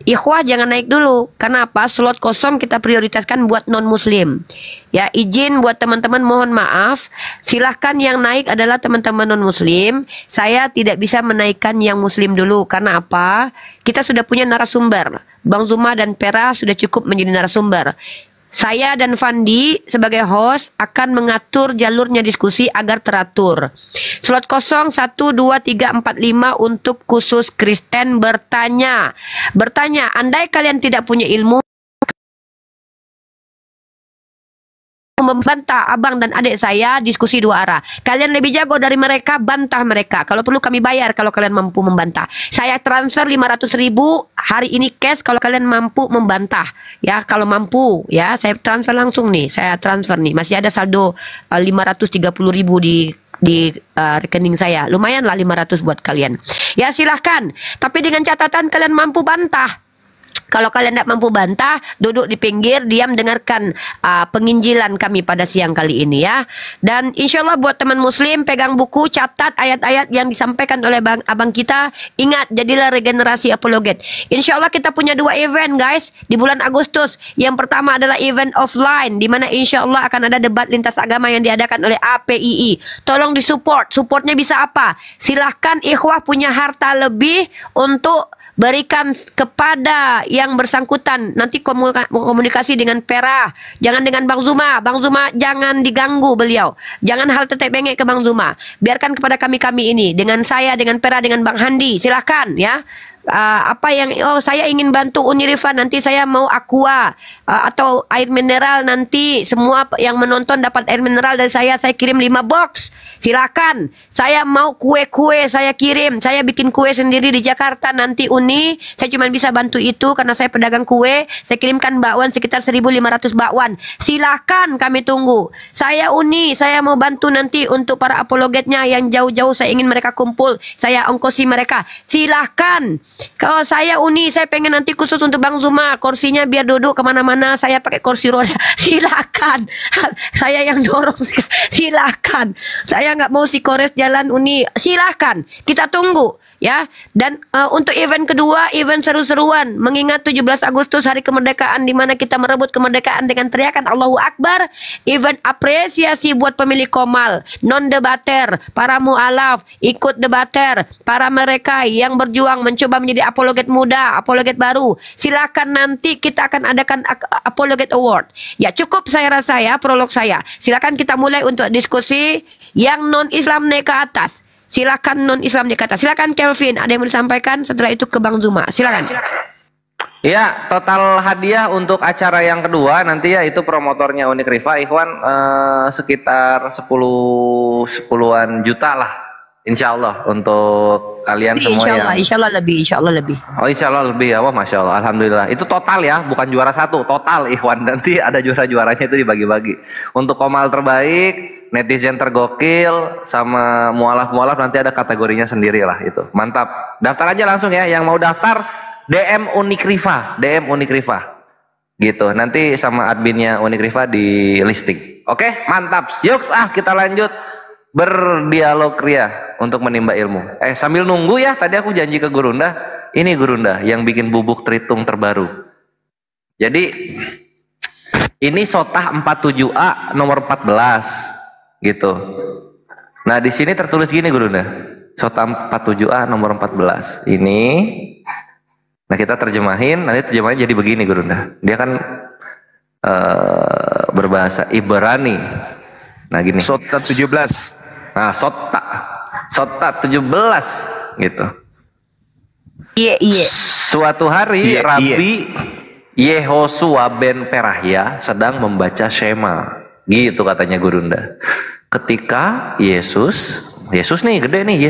Ikhwah jangan naik dulu. Karena apa? Slot kosong kita prioritaskan buat non-muslim. Ya, izin buat teman-teman, mohon maaf. Silahkan yang naik adalah teman-teman non-muslim. Saya tidak bisa menaikkan yang muslim dulu. Karena apa? Kita sudah punya narasumber. Bang Zuma dan Pera sudah cukup menjadi narasumber. Saya dan Fandi sebagai host akan mengatur jalurnya diskusi agar teratur. Slot kosong 1, 2, 3, 4, 5 untuk khusus Kristen bertanya. Andai kalian tidak punya ilmu, membantah abang dan adik saya, diskusi 2 arah. Kalian lebih jago dari mereka, bantah mereka. Kalau perlu kami bayar kalau kalian mampu membantah. Saya transfer 500.000 hari ini cash kalau kalian mampu membantah. Ya, kalau mampu ya, saya transfer langsung nih. Saya transfer nih. Masih ada saldo 530.000 di rekening saya. Lumayan lah 500 buat kalian. Ya silahkan. Tapi dengan catatan kalian mampu bantah. Kalau kalian tidak mampu bantah, duduk di pinggir, diam dengarkan penginjilan kami pada siang kali ini ya. Dan insya Allah buat teman muslim, pegang buku, catat ayat-ayat yang disampaikan oleh abang kita. Ingat, jadilah regenerasi apologet. Insya Allah kita punya 2 event guys, di bulan Agustus. Yang pertama adalah event offline, di mana insya Allah akan ada debat lintas agama yang diadakan oleh APII. Tolong disupport, supportnya bisa apa? Silahkan ikhwah punya harta lebih untuk berikan kepada yang bersangkutan. Nanti komunikasi dengan Pera, jangan dengan Bang Zuma. Bang Zuma jangan diganggu beliau. Jangan hal tetek bengek ke Bang Zuma. Biarkan kepada kami-kami ini, dengan saya, dengan Pera, dengan Bang Handi. Silahkan ya. Apa yang saya ingin bantu Unirifa, nanti saya mau aqua atau air mineral, nanti semua yang menonton dapat air mineral dari saya kirim 5 box. Silakan. Saya mau kue-kue saya kirim. Saya bikin kue sendiri di Jakarta nanti Uni. Saya cuma bisa bantu itu karena saya pedagang kue. Saya kirimkan bakwan sekitar 1.500 bakwan. Silakan, kami tunggu. Saya Uni, saya mau bantu nanti untuk para apologetnya yang jauh-jauh, saya ingin mereka kumpul. Saya ongkosi mereka. Silakan. Kalau saya Uni, saya pengen nanti khusus untuk Bang Zuma, kursinya biar duduk kemana-mana, saya pakai kursi roda. Silakan. Saya yang dorong. Silakan. Saya nggak mau si Kores jalan Uni. Silakan. Kita tunggu ya. Dan untuk event kedua, event seru-seruan mengingat 17 Agustus hari kemerdekaan, di mana kita merebut kemerdekaan dengan teriakan Allahu Akbar. Event apresiasi buat pemilih Komal, non debater, para mualaf, ikut debater, para mereka yang berjuang mencoba menjadi apologet muda, apologet baru. Silakan, nanti kita akan adakan apologet award. Ya cukup saya rasa ya prolog saya. Silakan kita mulai untuk diskusi. Yang non Islam naik ke atas. Silakan non Islam naik ke atas. Silakan Kelvin, ada yang mau disampaikan? Setelah itu ke Bang Zuma. Silakan. Ya, total hadiah untuk acara yang kedua nanti ya, itu promotornya Unik Rifa Ikhwan, sekitar 10-an juta lah. Insya Allah untuk kalian semua insya Allah lebih. Oh insya Allah lebih ya, wah masya Allah, alhamdulillah. Itu total ya, bukan juara 1, total Ikhwan. Nanti ada juara-juaranya itu dibagi-bagi. Untuk Komal terbaik, netizen tergokil, sama mualaf-mualaf nanti ada kategorinya sendiri lah itu. Mantap. Daftar aja langsung ya, yang mau daftar DM Unik Rifa, gitu. Nanti sama adminnya Unik Rifa di listing. Oke, mantap. Yuk, kita lanjut berdialog ria untuk menimba ilmu. Sambil nunggu ya, tadi aku janji ke Gurunda, ini Gurunda yang bikin bubuk tritung terbaru. Jadi ini Sotah 47A nomor 14 gitu. Nah, di sini tertulis gini Gurunda. Sotah 47A nomor 14. Ini nah kita terjemahin, nanti terjemahannya jadi begini Gurunda. Dia kan berbahasa Ibrani. Nah gini. Sotah 17. Nah, Sotah 17 gitu. Iya. Suatu hari Rabbi Yehosua ben Perahya sedang membaca Shema. Gitu katanya Gurunda. Ketika Yesus nih gede nih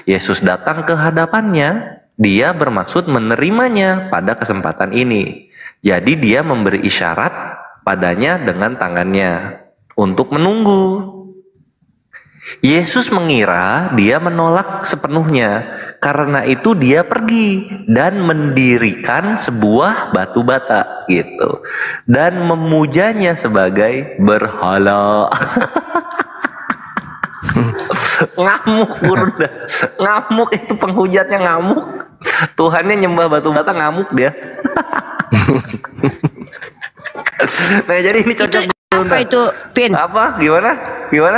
Yesus datang ke hadapannya, dia bermaksud menerimanya pada kesempatan ini. Jadi dia memberi isyarat padanya dengan tangannya untuk menunggu. Yesus mengira dia menolak sepenuhnya, karena itu dia pergi dan mendirikan sebuah batu bata gitu dan memujanya sebagai berhala. Ngamuk Gurunda, ngamuk itu penghujatnya, ngamuk. Tuhannya nyembah batu bata, ngamuk dia. Nah jadi ini cocok. Apa itu Pin? Apa? Gimana?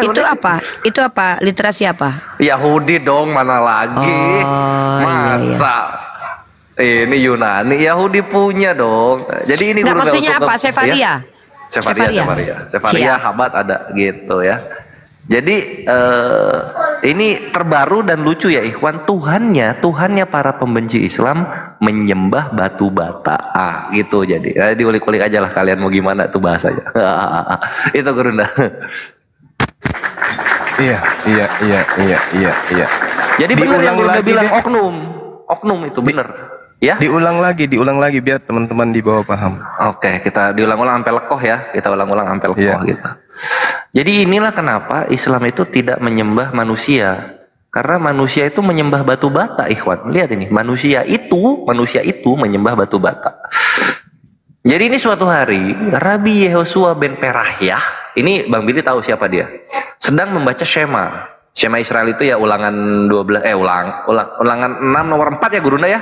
Itu apa? Itu apa? Literasi apa? Yahudi dong, mana lagi? Masa? Iya. Ini Yunani, Yahudi punya dong. Jadi ini Guru maksudnya apa? Sefaria? Sefaria, Habat ada gitu ya. Jadi ini terbaru dan lucu ya Ikhwan, Tuhannya para pembenci Islam menyembah batu bata, gitu. Jadi diulik-ulik aja lah kalian mau gimana tuh bahasanya. Itu Gurunda. Iya. Jadi benar yang Gurunda bilang oknum itu benar. Ya. Diulang lagi biar teman-teman di bawah paham. Oke, kita diulang-ulang sampai lekoh ya. Kita ulang-ulang sampai lekoh gitu. Jadi inilah kenapa Islam itu tidak menyembah manusia, Karena manusia itu menyembah batu bata, ikhwan. Lihat ini, manusia itu menyembah batu bata. Jadi ini suatu hari Rabi Yehosua ben Perahyah, ini Bang Billy tahu siapa dia, sedang membaca Shema. Shema Israel itu ya ulangan 12 ulangan 6 nomor 4 ya Gurunda ya?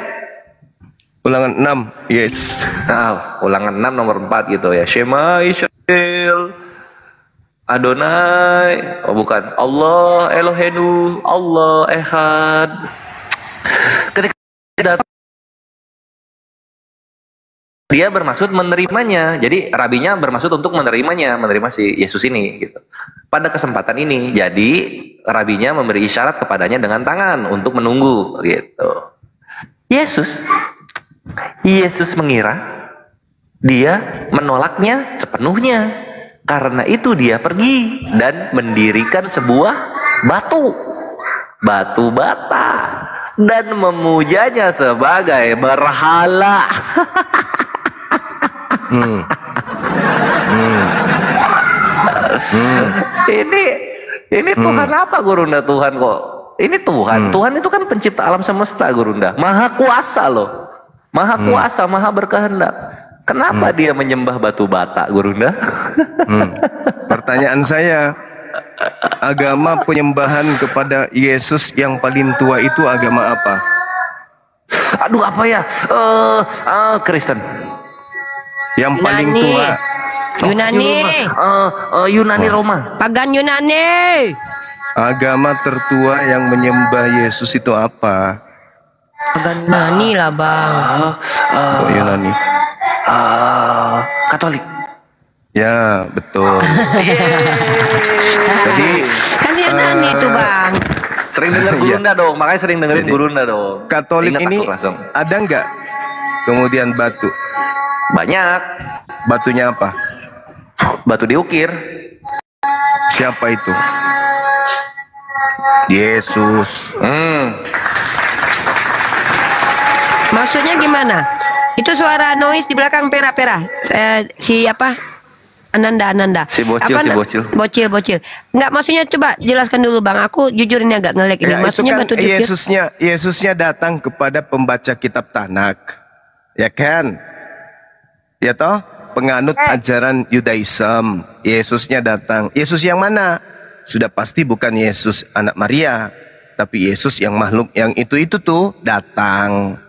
Ulangan 6, yes. Nah, ulangan 6 nomor 4 gitu ya. Shema Israel Adonai, oh bukan, Allah Elohenu, Allah Ehad. Ketika dia bermaksud menerimanya, jadi rabinya bermaksud untuk menerimanya, menerima si Yesus ini gitu. Pada kesempatan ini, jadi rabinya memberi isyarat kepadanya dengan tangan untuk menunggu gitu. Yesus mengira dia menolaknya sepenuhnya. Karena itu dia pergi dan mendirikan sebuah batu bata dan memujanya sebagai berhala. Ini Tuhan apa Gurunda? Tuhan kok? Ini Tuhan itu kan pencipta alam semesta Gurunda, maha kuasa loh, maha kuasa, maha berkehendak. Kenapa dia menyembah batu bata, Gurunda? Pertanyaan saya, agama penyembahan kepada Yesus yang paling tua itu agama apa? Aduh, apa ya? Kristen. Yang paling tua. Yunani. Yunani Roma. Pagan Yunani. Agama tertua yang menyembah Yesus itu apa? Pagan Yunani lah, Bang. Oh, Yunani. Katolik. Ya, betul. Jadi Kan Yunani itu, Bang. Sering dengar Gurunda dong, makanya sering dengerin Gurunda dong. Katolik Ingat ini aku langsung. ada nggak kemudian batu? Banyak. Batunya apa? Batu diukir. Siapa itu? Yesus. Maksudnya gimana? Itu suara noise di belakang pera-pera. Si apa? Ananda. Si bocil, Apa, bocil. Enggak, maksudnya coba jelaskan dulu, Bang. Aku jujur ini agak ngelek ini. Ya, Maksudnya itu kan batu diukir. Yesusnya datang kepada pembaca kitab Tanak. Ya kan? Ya toh? Penganut ajaran Yudaism. Yesusnya datang. Yesus yang mana? Sudah pasti bukan Yesus anak Maria, tapi Yesus yang makhluk yang itu tuh datang.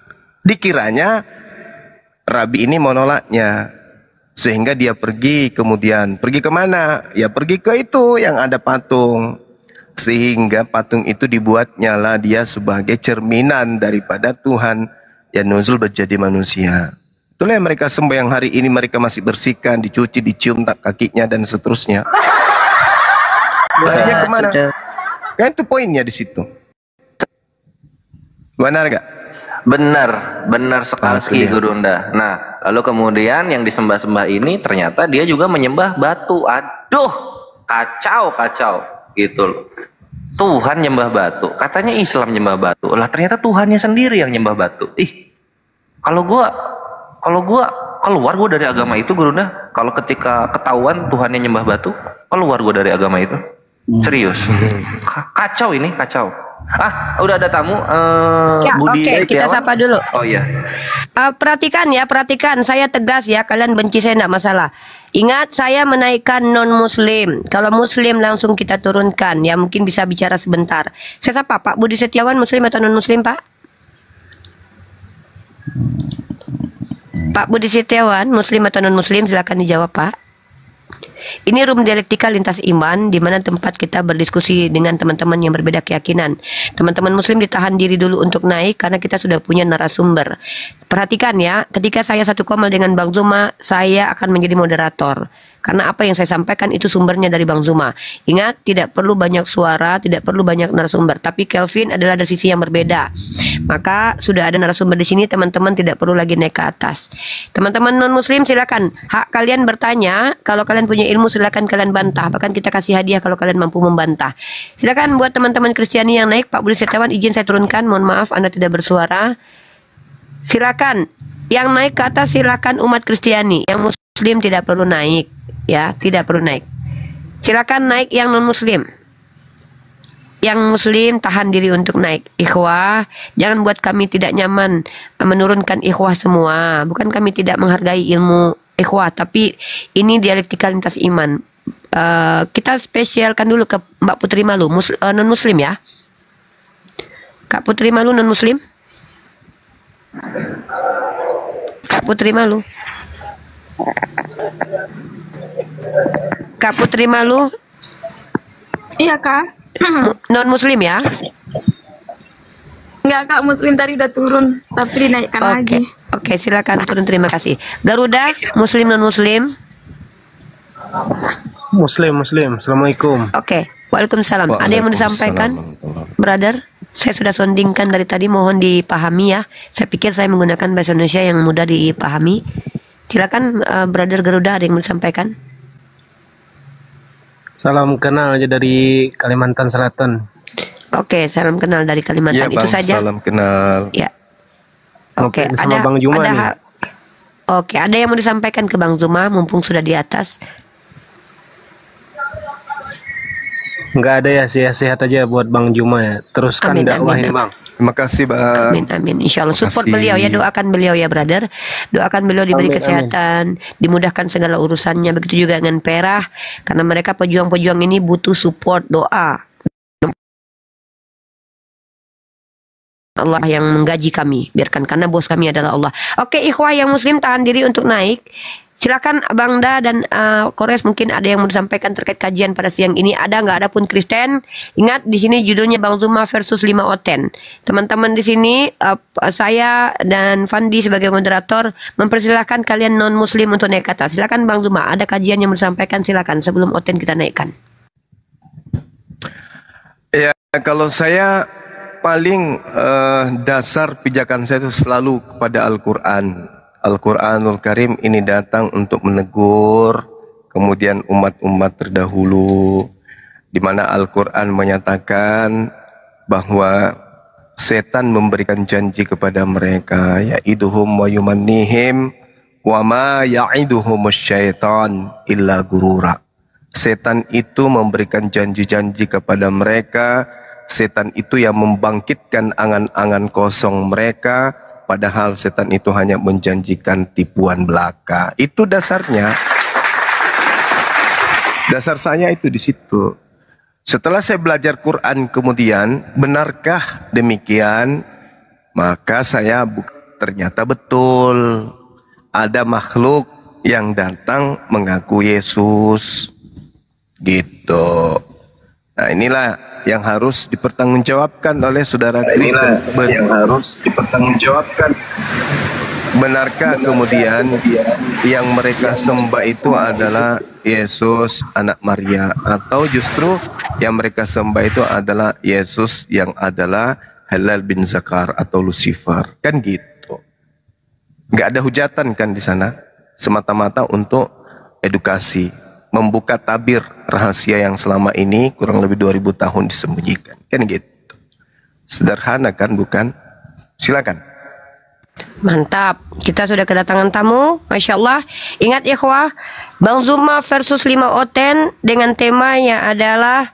Dikiranya Rabi ini menolaknya, sehingga dia pergi. Kemudian pergi kemana? Ya pergi ke itu yang ada patung, sehingga patung itu dibuatnya lah dia sebagai cerminan daripada Tuhan yang nuzul menjadi manusia. Itulah yang mereka sembah, yang hari ini mereka masih bersihkan, dicuci, dicium tak kakinya dan seterusnya. Larinya kemana? Kan itu poinnya di situ. Benar gak? Benar sekali Gurunda. Nah, lalu kemudian yang disembah-sembah ini ternyata dia juga menyembah batu. Aduh, kacau gitu loh. Tuhan nyembah batu, katanya Islam nyembah batu. Lah ternyata Tuhannya sendiri yang nyembah batu. Kalau gua keluar dari agama itu Gurunda. Kalau ketika ketahuan Tuhannya nyembah batu, keluar gua dari agama itu. Serius. Kacau ini, kacau. Udah ada tamu. Ya, Budi oke, kita Setiawan. sapa dulu. Oh iya. Perhatikan. Saya tegas ya. Kalian benci saya enggak masalah. Ingat, saya menaikkan non-muslim. Kalau muslim langsung kita turunkan. Ya, mungkin bisa bicara sebentar. Saya sapa Pak Budi Setiawan, muslim atau non-muslim, Pak? Pak Budi Setiawan, muslim atau non-muslim? Silakan dijawab, Pak. Ini room dialektika lintas iman, di mana tempat kita berdiskusi dengan teman-teman yang berbeda keyakinan. Teman-teman muslim ditahan diri dulu untuk naik karena kita sudah punya narasumber. Perhatikan ya, ketika saya satu koma dengan Bang Zuma, saya akan menjadi moderator. Karena apa yang saya sampaikan itu sumbernya dari Bang Zuma. Ingat, tidak perlu banyak suara, tidak perlu banyak narasumber. Tapi Kelvin adalah dari sisi yang berbeda. Maka sudah ada narasumber di sini, teman-teman tidak perlu lagi naik ke atas. Teman-teman non-muslim silakan. Hak kalian bertanya, kalau kalian punya ilmu silakan kalian bantah. Bahkan kita kasih hadiah kalau kalian mampu membantah. Silakan buat teman-teman Kristiani yang naik. Pak Budi Setiawan izin saya turunkan. Mohon maaf Anda tidak bersuara. Silakan. Yang naik ke atas silakan umat Kristiani. Yang muslim tidak perlu naik. Ya, tidak perlu naik. Silakan naik yang non-muslim. yang muslim tahan diri untuk naik. Ikhwah, jangan buat kami tidak nyaman menurunkan ikhwah semua. Bukan kami tidak menghargai ilmu ikhwah, tapi ini dialektika lintas iman. Kita spesialkan dulu ke Mbak Putri Malu, non muslim ya. Kak Putri Malu non muslim. Kak Putri Malu. Kak Putri Malu. Iya Kak. Non muslim ya? Enggak Kak, muslim tadi udah turun, tapi dinaikkan lagi. Oke, silakan turun, terima kasih. Garuda, muslim non muslim? Muslim. Assalamualaikum. Oke, waalaikumsalam. Ada yang mau disampaikan, brother? Saya sudah sondingkan dari tadi, mohon dipahami ya. Saya pikir saya menggunakan bahasa Indonesia yang mudah dipahami. Silakan, brother Garuda, ada yang mau disampaikan? Salam kenal aja dari Kalimantan Selatan. Oke, salam kenal dari Kalimantan. Ya, Bang, itu saja. salam kenal. Ya. Oke, sama Bang Juma nih. Oke, ada yang mau disampaikan ke Bang Zuma mumpung sudah di atas? Enggak ada ya, sehat aja buat Bang Juma ya. Teruskan dakwah ini Bang. Terima kasih Bang. Amin. Insya Allah support beliau ya, doakan beliau ya brother. Doakan beliau diberi kesehatan, dimudahkan segala urusannya. Begitu juga dengan Perah, karena mereka pejuang-pejuang ini butuh support doa. Allah yang menggaji kami, biarkan, karena bos kami adalah Allah. Oke, ikhwah yang muslim tahan diri untuk naik. Silakan Bang Da dan Kores, mungkin ada yang mau disampaikan terkait kajian pada siang ini. Ada nggak? Ada pun Kristen. Ingat di sini judulnya Bang Zuma versus 5 Oten. Teman-teman di sini saya dan Fandi sebagai moderator mempersilahkan kalian non muslim untuk naik ke atas. Silakan Bang Zuma, ada kajian yang mau disampaikan, silakan sebelum Oten kita naikkan. Ya, kalau saya paling dasar pijakan saya itu selalu kepada Al-Quran. Al-Quranul Karim ini datang untuk menegur kemudian umat-umat terdahulu, di mana Al-Quran menyatakan bahwa setan memberikan janji kepada mereka, ya'iduhum wa yumannihim wa ma ya'iduhum syaitan illa gurura. Setan itu memberikan janji-janji kepada mereka, setan itu yang membangkitkan angan-angan kosong mereka, padahal setan itu hanya menjanjikan tipuan belaka. Itu dasarnya. Dasar saya itu di situ. Setelah saya belajar Quran kemudian, benarkah demikian? Maka saya ternyata betul. Ada makhluk yang datang mengaku Yesus. Gitu. Nah, inilah yang harus dipertanggungjawabkan oleh saudara Kristen. Yang harus dipertanggungjawabkan. Benarkah kemudian yang mereka sembah itu adalah Yesus anak Maria, atau justru yang mereka sembah itu adalah Yesus yang adalah Halal bin Zakar atau Lucifer? Kan gitu. Nggak ada hujatan kan di sana, semata-mata untuk edukasi, membuka tabir rahasia yang selama ini kurang lebih 2000 tahun disembunyikan. Kan gitu. Sederhana kan, bukan? Silakan. Mantap, kita sudah kedatangan tamu, Masya Allah. Ingat ya ikhwah, Bang Zuma versus 5 Oten dengan temanya adalah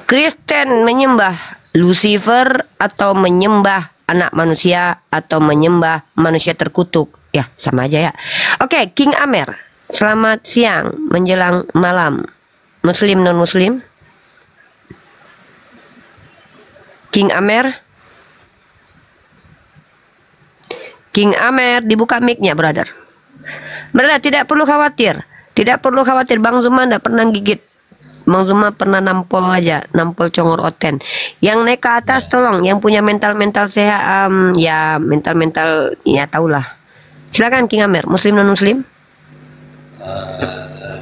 Kristen menyembah Lucifer atau menyembah anak manusia atau menyembah manusia terkutuk. Ya, sama aja ya. Oke, King Amer, selamat siang menjelang malam. Muslim non muslim? King Amer? King Amer, dibuka mic-nya, brother. Brother, tidak perlu khawatir. Tidak perlu khawatir, Bang Zuma tidak pernah gigit. Bang Zuma pernah nampol aja, nampol congor Oten. Yang naik ke atas tolong, yang punya mental-mental sehat, ya mental-mental, ya tahulah. Silakan King Amer, muslim non muslim?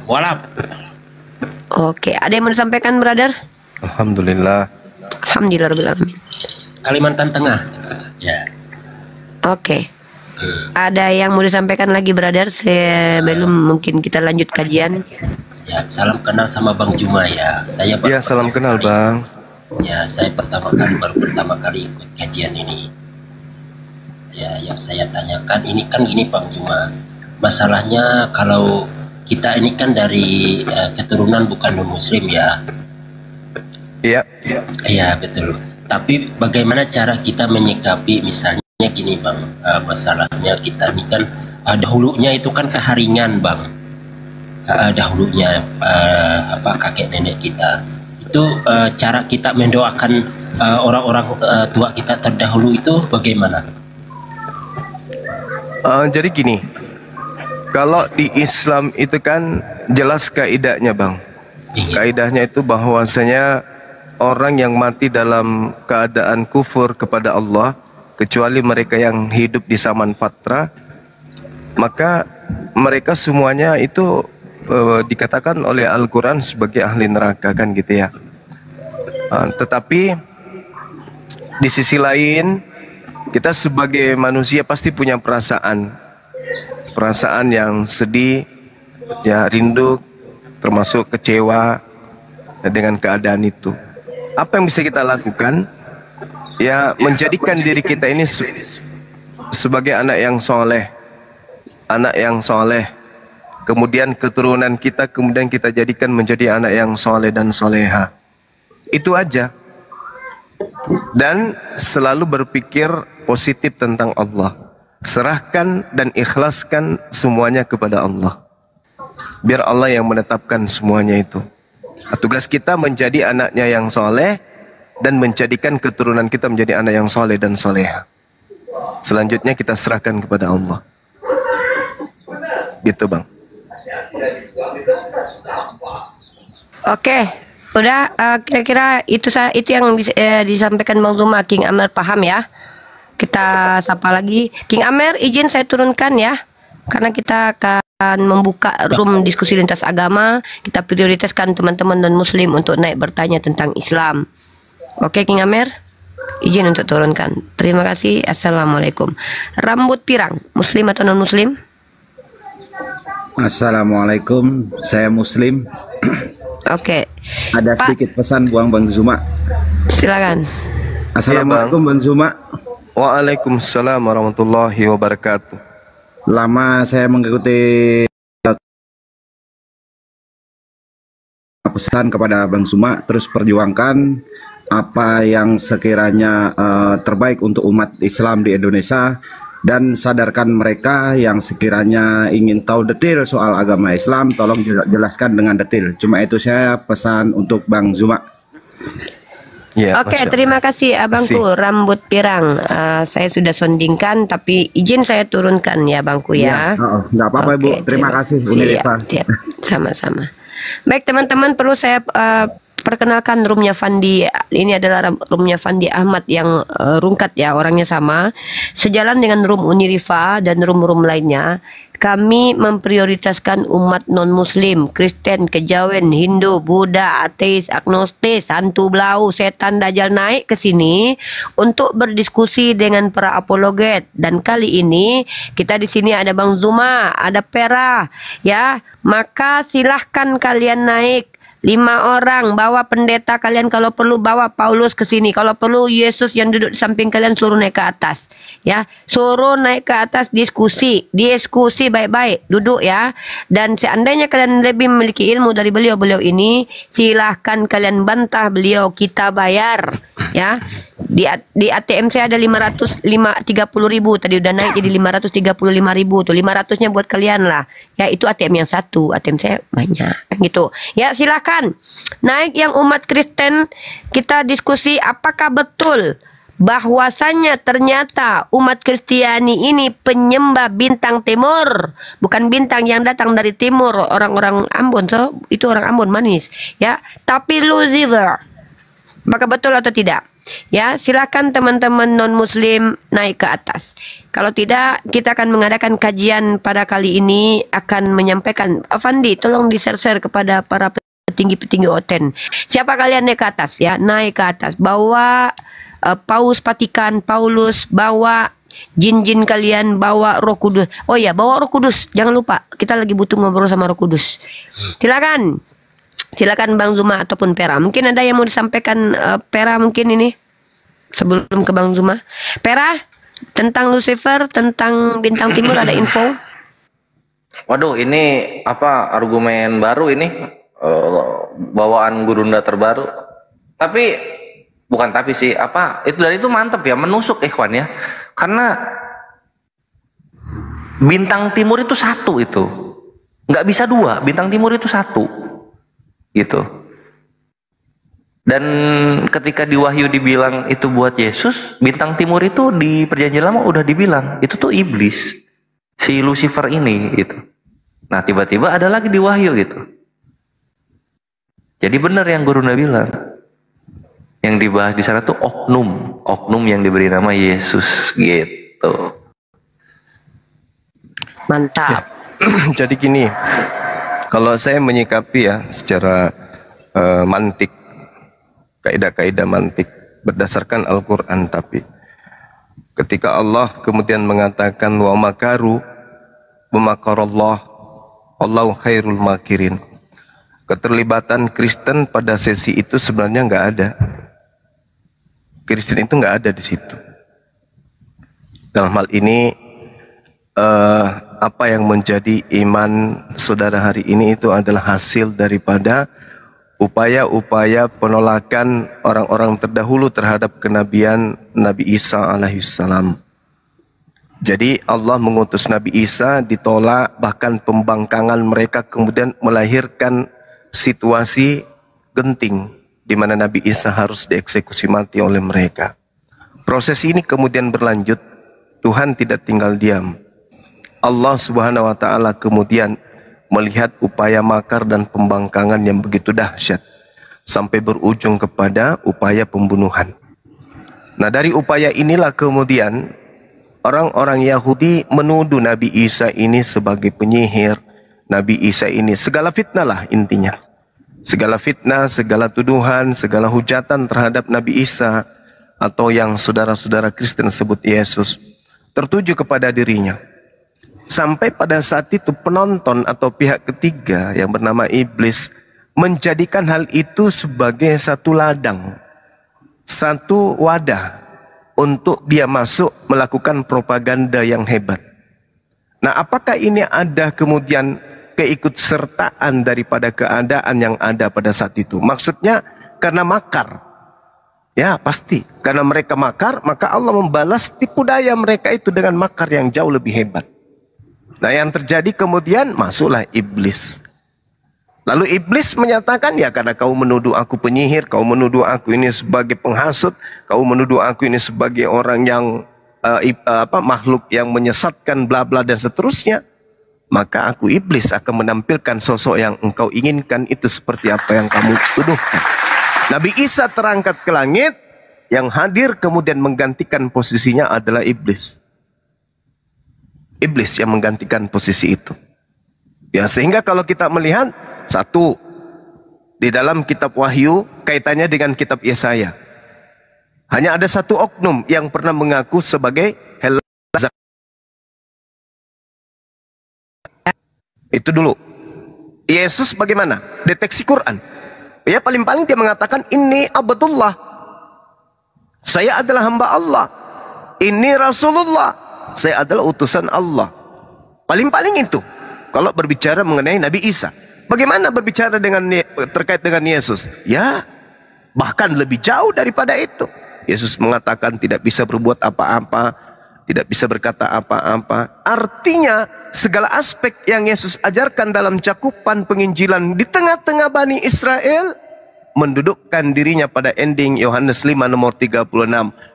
Walap. Oke, ada yang mau disampaikan, brother? Alhamdulillah. Alhamdulillah. Kalimantan Tengah. Ya. Oke. Ada yang mau disampaikan lagi, brother? Sebelum mungkin kita lanjut kajian. Ya, salam kenal sama Bang Juma ya. Saya ya, salam kenal Bang. Ya, saya baru pertama kali ikut kajian ini. Ya, yang saya tanyakan ini kan gini Bang Juma. Masalahnya kalau kita ini kan dari keturunan bukan non muslim ya. Iya. Iya betul. Tapi bagaimana cara kita menyikapi misalnya gini bang, masalahnya kita ini kan dahulunya itu kan keharingan bang, dahulunya kakek nenek kita itu cara kita mendoakan orang-orang tua kita terdahulu itu bagaimana? Jadi gini, kalau di Islam itu kan jelas kaidahnya bang. Kaidahnya itu bahwasanya orang yang mati dalam keadaan kufur kepada Allah, kecuali mereka yang hidup di zaman fatra, maka mereka semuanya itu dikatakan oleh Al-Quran sebagai ahli neraka kan gitu ya. Tetapi di sisi lain kita sebagai manusia pasti punya perasaan yang sedih, ya rindu, termasuk kecewa dengan keadaan itu. Apa yang bisa kita lakukan? Ya menjadikan diri kita ini sebagai anak yang soleh, kemudian keturunan kita kemudian kita jadikan menjadi anak yang soleh dan soleha. Itu aja. Dan selalu berpikir positif tentang Allah. Serahkan dan ikhlaskan semuanya kepada Allah. Biar Allah yang menetapkan semuanya itu. Tugas kita menjadi anaknya yang soleh dan menjadikan keturunan kita menjadi anak yang soleh dan soleha. Selanjutnya kita serahkan kepada Allah. Gitu bang. Oke, udah kira-kira itu yang disampaikan Bang Zuma. King Amer paham ya? Kita sapa lagi. King Amer, izin saya turunkan ya, karena kita akan membuka room diskusi lintas agama. Kita prioritaskan teman-teman non muslim untuk naik bertanya tentang Islam. Oke King Amer, izin untuk turunkan. Terima kasih. Assalamualaikum. Rambut pirang, muslim atau non muslim? Assalamualaikum, saya muslim. Oke. Ada sedikit pesan buang Bang Zuma. Silakan. Assalamualaikum Bang Zuma. Waalaikumsalam warahmatullahi wabarakatuh. Lama saya mengikuti pesan kepada Bang Zuma, terus perjuangkan apa yang sekiranya terbaik untuk umat Islam di Indonesia, dan sadarkan mereka yang sekiranya ingin tahu detail soal agama Islam, tolong jelaskan dengan detail. Cuma itu saya pesan untuk Bang Zuma. Ya, Oke, terima kasih abangku. Rambut pirang, saya sudah sondingkan, tapi izin saya turunkan ya bangku ya. Nggak apa-apa Ibu, terima kasih. Siap, sama-sama. Baik teman-teman, perlu saya perkenalkan roomnya Fandi. Ini adalah roomnya Fandi Ahmad yang rungkat ya, orangnya sama. Sejalan dengan room Unirifa dan room-room lainnya, kami memprioritaskan umat non-muslim, Kristen, Kejawen, Hindu, Buddha, ateis, agnostis, hantu belau, setan, dajjal naik ke sini untuk berdiskusi dengan para apologet. Dan kali ini kita di sini ada Bang Zuma, ada Pera, ya. Maka silahkan kalian naik. 5 orang, bawa pendeta kalian, kalau perlu bawa Paulus ke sini, kalau perlu Yesus yang duduk di samping kalian suruh naik ke atas, ya, suruh naik ke atas, diskusi baik-baik, duduk ya. Dan seandainya kalian lebih memiliki ilmu dari beliau-beliau ini, silahkan kalian bantah beliau, kita bayar, ya. Di ATM saya ada 530.000, tadi udah naik jadi 535.000 tuh, 500-nya buat kalian lah, ya. Itu ATM yang satu, ATM saya banyak gitu, ya. Silahkan naik yang umat Kristen, kita diskusi apakah betul bahwasanya ternyata umat Kristiani ini penyembah bintang timur, bukan bintang yang datang dari timur, orang-orang Ambon, so itu orang Ambon manis, ya, tapi Lucifer. Maka betul atau tidak? Ya, silakan teman-teman non-muslim naik ke atas. Kalau tidak, kita akan mengadakan kajian pada kali ini, akan menyampaikan. Afandi, tolong di-share kepada para petinggi-petinggi OTEN. Siapa kalian naik ke atas ya? Naik ke atas. Bawa Paus Vatikan, Paulus, bawa jin-jin kalian, bawa Roh Kudus. Oh ya, bawa Roh Kudus. Jangan lupa, kita lagi butuh ngobrol sama Roh Kudus. Silakan. Silakan Bang Zuma ataupun Pera. Mungkin ada yang mau disampaikan Pera mungkin ini sebelum ke Bang Zuma. Pera, tentang Lucifer, tentang bintang timur ada info? Waduh, ini apa argumen baru ini? Bawaan Gurunda terbaru. Tapi bukan tapi sih, apa itu dari itu mantep ya, menusuk ikhwan ya. Karena bintang timur itu satu itu. Nggak bisa dua, bintang timur itu satu. Gitu. Dan ketika di Wahyu dibilang itu buat Yesus, bintang timur itu di Perjanjian Lama udah dibilang, itu tuh iblis. Si Lucifer ini gitu. Nah, tiba-tiba ada lagi di Wahyu gitu. Jadi benar yang Gurunda bilang. Yang dibahas di sana tuh oknum yang diberi nama Yesus gitu. Mantap. Ya. Jadi gini, kalau saya menyikapi ya secara mantik, kaidah-kaidah mantik berdasarkan Al-Quran, tapi ketika Allah kemudian mengatakan wa makaru wa makarallah Allahu khairul makirin, keterlibatan Kristen pada sesi itu sebenarnya nggak ada. Kristen itu nggak ada di situ. Dalam hal ini apa yang menjadi iman saudara hari ini itu adalah hasil daripada upaya-upaya penolakan orang-orang terdahulu terhadap kenabian Nabi Isa alaihissalam. Jadi Allah mengutus Nabi Isa, ditolak, bahkan pembangkangan mereka kemudian melahirkan situasi genting di mana Nabi Isa harus dieksekusi mati oleh mereka. Proses ini kemudian berlanjut, Tuhan tidak tinggal diam. Allah Subhanahu wa taala kemudian melihat upaya makar dan pembangkangan yang begitu dahsyat sampai berujung kepada upaya pembunuhan. Nah, dari upaya inilah kemudian orang-orang Yahudi menuduh Nabi Isa ini sebagai penyihir. Nabi Isa ini segala fitnah lah intinya. Segala fitnah, segala tuduhan, segala hujatan terhadap Nabi Isa atau yang saudara-saudara Kristen sebut Yesus tertuju kepada dirinya. Sampai pada saat itu penonton atau pihak ketiga yang bernama iblis menjadikan hal itu sebagai satu ladang, satu wadah untuk dia masuk melakukan propaganda yang hebat. Nah, apakah ini ada kemudian keikutsertaan daripada keadaan yang ada pada saat itu? Maksudnya karena makar. Ya pasti, karena mereka makar, maka Allah membalas tipu daya mereka itu dengan makar yang jauh lebih hebat. Nah, yang terjadi kemudian masuklah iblis. Lalu iblis menyatakan, ya karena kau menuduh aku penyihir, kau menuduh aku ini sebagai penghasut, kau menuduh aku ini sebagai orang yang makhluk yang menyesatkan bla bla dan seterusnya, maka aku iblis akan menampilkan sosok yang engkau inginkan itu seperti apa yang kamu tuduhkan. Nabi Isa terangkat ke langit, yang hadir kemudian menggantikan posisinya adalah iblis. Iblis yang menggantikan posisi itu. Ya, sehingga kalau kita melihat satu di dalam kitab Wahyu kaitannya dengan kitab Yesaya, hanya ada satu oknum yang pernah mengaku sebagai Helazar. Itu dulu. Yesus bagaimana? Deteksi Quran. Ya paling-paling dia mengatakan ini abdullah. Saya adalah hamba Allah. Ini Rasulullah. Saya adalah utusan Allah. Paling-paling itu. Kalau berbicara mengenai Nabi Isa. Bagaimana berbicara terkait dengan Yesus? Ya, bahkan lebih jauh daripada itu. Yesus mengatakan tidak bisa berbuat apa-apa, tidak bisa berkata apa-apa. Artinya segala aspek yang Yesus ajarkan dalam cakupan penginjilan di tengah-tengah Bani Israel mendudukkan dirinya pada ending Yohanes 5 nomor 36.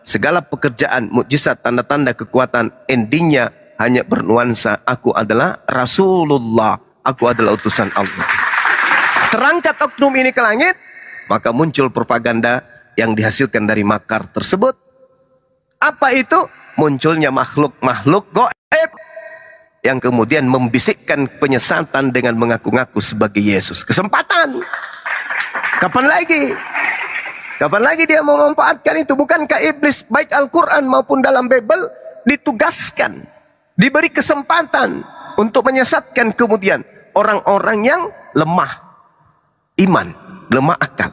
Segala pekerjaan, mukjizat, tanda-tanda kekuatan, endingnya hanya bernuansa aku adalah Rasulullah, aku adalah utusan Allah. Terangkat oknum ini ke langit, maka muncul propaganda yang dihasilkan dari makar tersebut. Apa itu? Munculnya makhluk-makhluk gaib yang kemudian membisikkan penyesatan dengan mengaku-ngaku sebagai Yesus. Kesempatan. Kapan lagi? Kapan lagi dia mau memanfaatkan itu? Bukankah iblis baik Al-Quran maupun dalam Bible ditugaskan, diberi kesempatan untuk menyesatkan kemudian orang-orang yang lemah iman, lemah akal.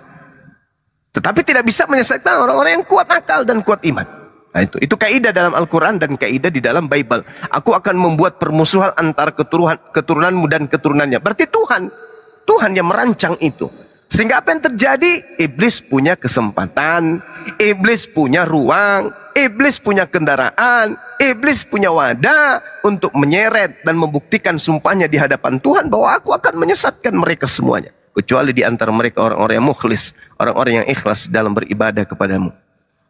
Tetapi tidak bisa menyesatkan orang-orang yang kuat akal dan kuat iman. Nah, itu kaidah dalam Al-Quran dan kaidah di dalam Bible. Aku akan membuat permusuhan antara keturunanmu dan keturunannya. Berarti Tuhan yang merancang itu. Sehingga apa yang terjadi? Iblis punya kesempatan, iblis punya ruang, iblis punya kendaraan, iblis punya wadah untuk menyeret dan membuktikan sumpahnya di hadapan Tuhan bahwa aku akan menyesatkan mereka semuanya. Kecuali di antara mereka orang-orang yang mukhlis, orang-orang yang ikhlas dalam beribadah kepadamu.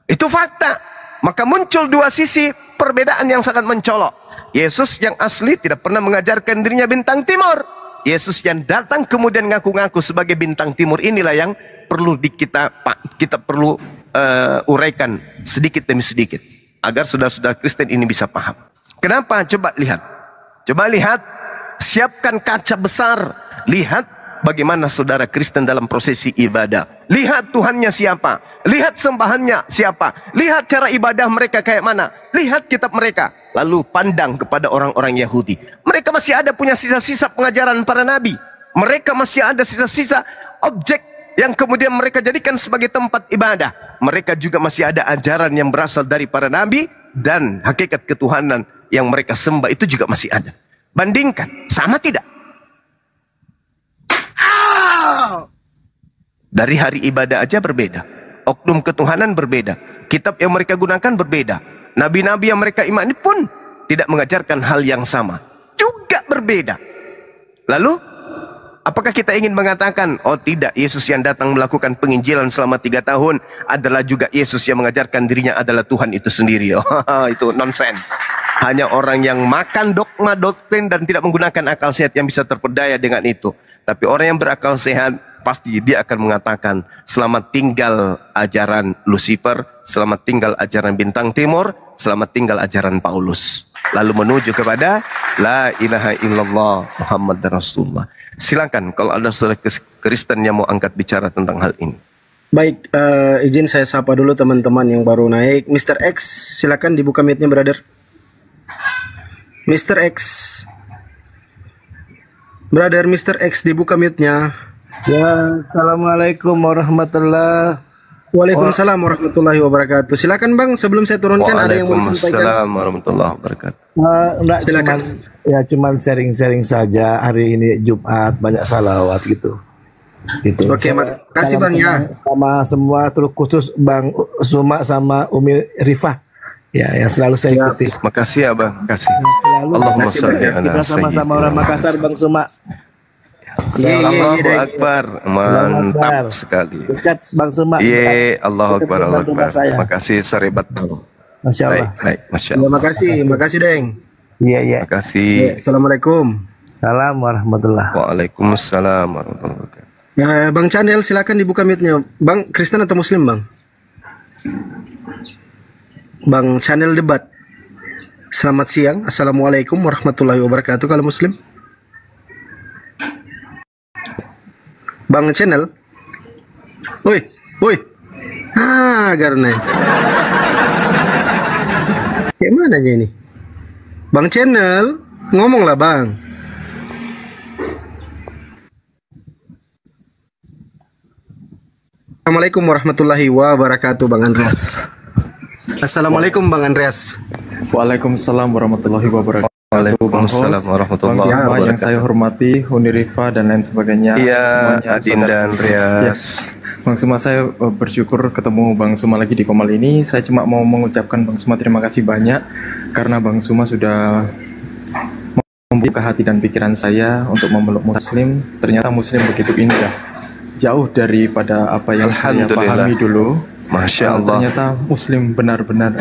Itu fakta. Maka muncul dua sisi perbedaan yang sangat mencolok. Yesus yang asli tidak pernah mengajarkan dirinya bintang timur. Yesus yang datang kemudian ngaku-ngaku sebagai bintang timur, inilah yang perlu kita perlu uraikan sedikit demi sedikit agar saudara-saudara Kristen ini bisa paham. Kenapa? Coba lihat, siapkan kaca besar, lihat bagaimana saudara Kristen dalam prosesi ibadah. Lihat Tuhannya siapa, lihat sembahannya siapa, lihat cara ibadah mereka kayak mana, lihat kitab mereka. Lalu pandang kepada orang-orang Yahudi. Mereka masih ada punya sisa-sisa pengajaran para nabi. Mereka masih ada sisa-sisa objek yang kemudian mereka jadikan sebagai tempat ibadah. Mereka juga masih ada ajaran yang berasal dari para nabi, dan hakikat ketuhanan yang mereka sembah itu juga masih ada. Bandingkan, sama tidak? Dari hari ibadah aja berbeda. Oknum ketuhanan berbeda. Kitab yang mereka gunakan berbeda. Nabi-nabi yang mereka imani pun tidak mengajarkan hal yang sama. Juga berbeda. Lalu, apakah kita ingin mengatakan, oh tidak, Yesus yang datang melakukan penginjilan selama 3 tahun adalah juga Yesus yang mengajarkan dirinya adalah Tuhan itu sendiri? Oh, itu nonsen. Hanya orang yang makan dogma, doktrin, dan tidak menggunakan akal sehat yang bisa terpedaya dengan itu. Tapi orang yang berakal sehat, pasti dia akan mengatakan, selamat tinggal ajaran Lucifer, selamat tinggal ajaran bintang timur, selamat tinggal ajaran Paulus. Lalu menuju kepada La ilaha illallah Muhammad Rasulullah. Silakan kalau ada saudara Kristen yang mau angkat bicara tentang hal ini. Baik, izin saya sapa dulu teman-teman yang baru naik. Mr. X, silakan dibuka mic-nya, brother. Mr. X, brother Mr. X, dibuka mute-nya. Ya, assalamualaikum warahmatullahi. Waalaikumsalam warahmatullahi wabarakatuh. Silakan Bang, sebelum saya turunkan ada yang mau disampaikan. Waalaikumsalam warahmatullahi wabarakatuh. Enggak, silakan. Cuman sharing-sharing saja. Hari ini Jumat, banyak salawat gitu. Oke, makasih Bang ya. Sama semua, terus khusus Bang Suma sama Umi Rifah. Ya, yang selalu saya ikuti. Makasih ya Bang, kasih. Allahumma sholli ala Kita sama-sama orang Makassar, Bang Suma. Allahu Akbar, mantap sekali. Dekat Bang Suma. Iya, Allahu Akbar, Allahu Akbar. Makasih Saribat. Masya Allah. Baik, Masya Allah. Makasih Deng. Iya. Makasih. Assalamualaikum. Salam warahmatullah. Waalaikumsalam warahmatullahi wabarakatuh. Bang Chanel, silakan dibuka mic-nya. Bang, Kristen atau Muslim Bang? Bang Chanel debat. Selamat siang. Assalamualaikum warahmatullahi wabarakatuh. Kalau Muslim, Bang Channel. Woi. Karena. Kayak mana aja ini? Bang Channel, ngomonglah Bang. Assalamualaikum warahmatullahi wabarakatuh, Bang Andreas. Assalamualaikum Bang Andreas. Waalaikumsalam warahmatullahi wabarakatuh. Waalaikumsalam warahmatullahi wabarakatuh. Yang saya hormati, Hunirifa dan lain sebagainya. Iya, Adinda Andreas. Bang Suma, saya bersyukur ketemu Bang Suma lagi di Komal ini. Saya cuma mau mengucapkan Bang Suma terima kasih banyak karena Bang Suma sudah membuka hati dan pikiran saya untuk memeluk Muslim. Ternyata Muslim begitu indah, jauh daripada apa yang saya pahami dulu. Masya Allah. Ternyata Muslim benar-benar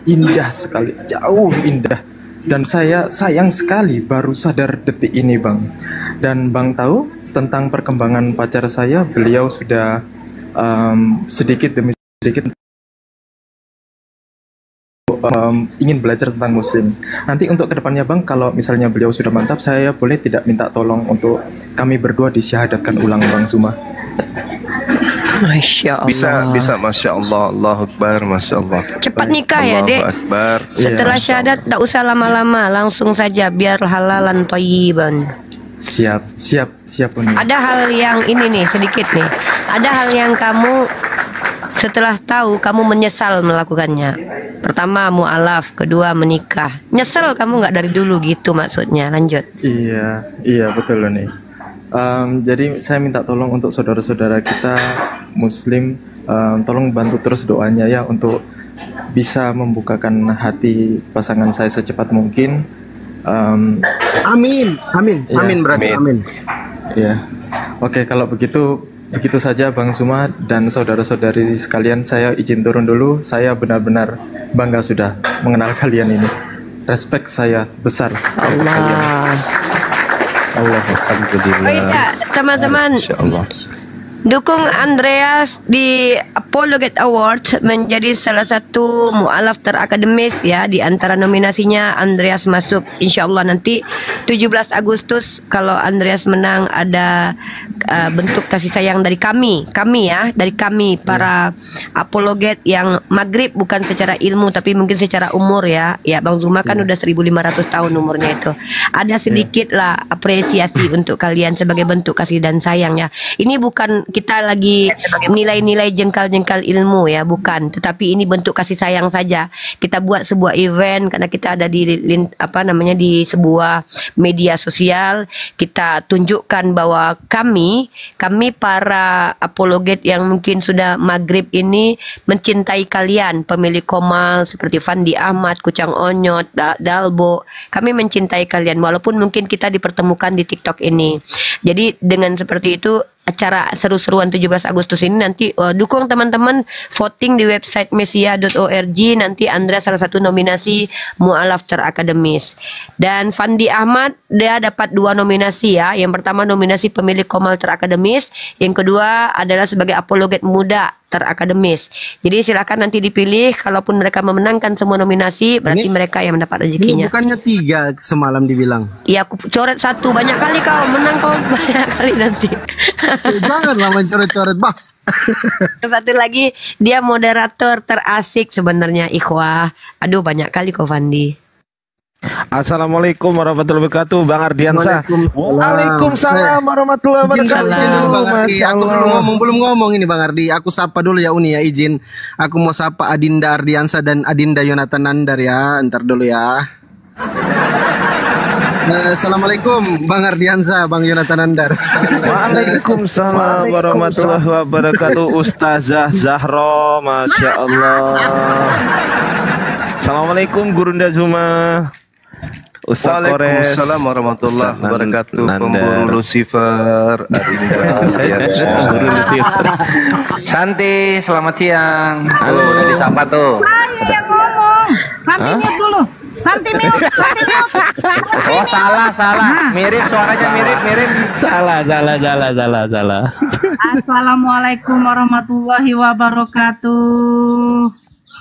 indah sekali, jauh indah. Dan saya sayang sekali baru sadar detik ini Bang. Dan Bang tahu tentang perkembangan pacar saya, beliau sudah sedikit demi sedikit ingin belajar tentang Muslim. Nanti untuk kedepannya Bang, kalau misalnya beliau sudah mantap, saya boleh tidak minta tolong untuk kami berdua disyahadatkan ulang Bang Suma? Masya Allah. Bisa, Masya Allah, Allahu Akbar, Masya Allah. Cepat nikah ya, Dek. Allahu Akbar. Setelah syahadat, tak usah lama-lama, langsung saja, biar halalan thayyiban. Siap Uni. Ada hal yang ini nih, sedikit nih. Ada hal yang kamu setelah tahu, kamu menyesal melakukannya. Pertama, mu'alaf. Kedua, menikah. Nyesel kamu nggak dari dulu gitu maksudnya. Lanjut. Iya betul nih. Jadi saya minta tolong untuk saudara-saudara kita Muslim, tolong bantu terus doanya ya untuk bisa membukakan hati pasangan saya secepat mungkin. Amin, amin, Ya, amin berarti amin. Ya, oke kalau begitu saja Bang Suma dan saudara-saudari sekalian, saya izin turun dulu. Saya benar-benar bangga sudah mengenal kalian ini. Respect saya besar. Allah. Alhamdulillah. Oh iya, teman-teman. Dukung Andreas di Apologet Award menjadi salah satu mualaf terakademis ya. Di antara nominasinya Andreas masuk. Insyaallah nanti 17 Agustus kalau Andreas menang ada bentuk kasih sayang dari kami ya, dari kami para apologet yang maghrib, bukan secara ilmu tapi mungkin secara umur ya. Ya Bang Zuma kan udah 1500 tahun umurnya itu. Ada sedikit lah apresiasi untuk kalian sebagai bentuk kasih dan sayang ya. Ini bukan kita lagi nilai-nilai jengkal-jengkal ilmu ya, bukan, tetapi ini bentuk kasih sayang saja. Kita buat sebuah event karena kita ada di di sebuah media sosial. Kita tunjukkan bahwa kami para apologet yang mungkin sudah maghrib ini mencintai kalian, pemilik Komal seperti Fandi Ahmad, Kucang Onyot, Dalbo. Kami mencintai kalian walaupun mungkin kita dipertemukan di TikTok ini. Jadi dengan seperti itu acara seru-seruan 17 Agustus ini nanti dukung teman-teman, voting di website mesia.org. Nanti Andrea salah satu nominasi mualaf terakademis. Dan Fandi Ahmad dia dapat 2 nominasi ya. Yang pertama nominasi pemilik Komal terakademis, yang kedua adalah sebagai apologet muda terakademis. Jadi silakan nanti dipilih. Kalaupun mereka memenangkan semua nominasi, berarti mereka yang mendapat rezekinya. Ini bukannya 3 semalam dibilang. Iya, aku coret 1. Banyak kali kau menang, kau banyak kali nanti. Janganlah mencoret-coret, Bah. Satu lagi, dia moderator terasik sebenarnya, ikhwah. Aduh, banyak kali kau Fandi. Assalamualaikum warahmatullahi wabarakatuh, Bang Ardiansa. Waalaikumsalam warahmatullahi wabarakatuh. Masya Allah. Aku belum ngomong ini Bang Ardi. Aku sapa dulu ya Uni ya, izin. Aku mau sapa Adinda Ardiansa dan Adinda Yonatan Nandar ya. Ntar dulu ya. Assalamualaikum Bang Ardiansa, Bang Yonatan Nandar. Waalaikumsalam warahmatullahi wabarakatuh. Ustazah Zahro, Masya Allah. Assalamualaikum Gurunda Zuma. Waalaikumsalam warahmatullahi wabarakatuh. Pemburu Lucifer, Santi, selamat siang. Halo, udah disapa tuh. Saya yang ngomong. Santi mute dulu. Santi mute. Oh salah. Mirip suaranya mirip. Salah. Assalamualaikum warahmatullahi wabarakatuh.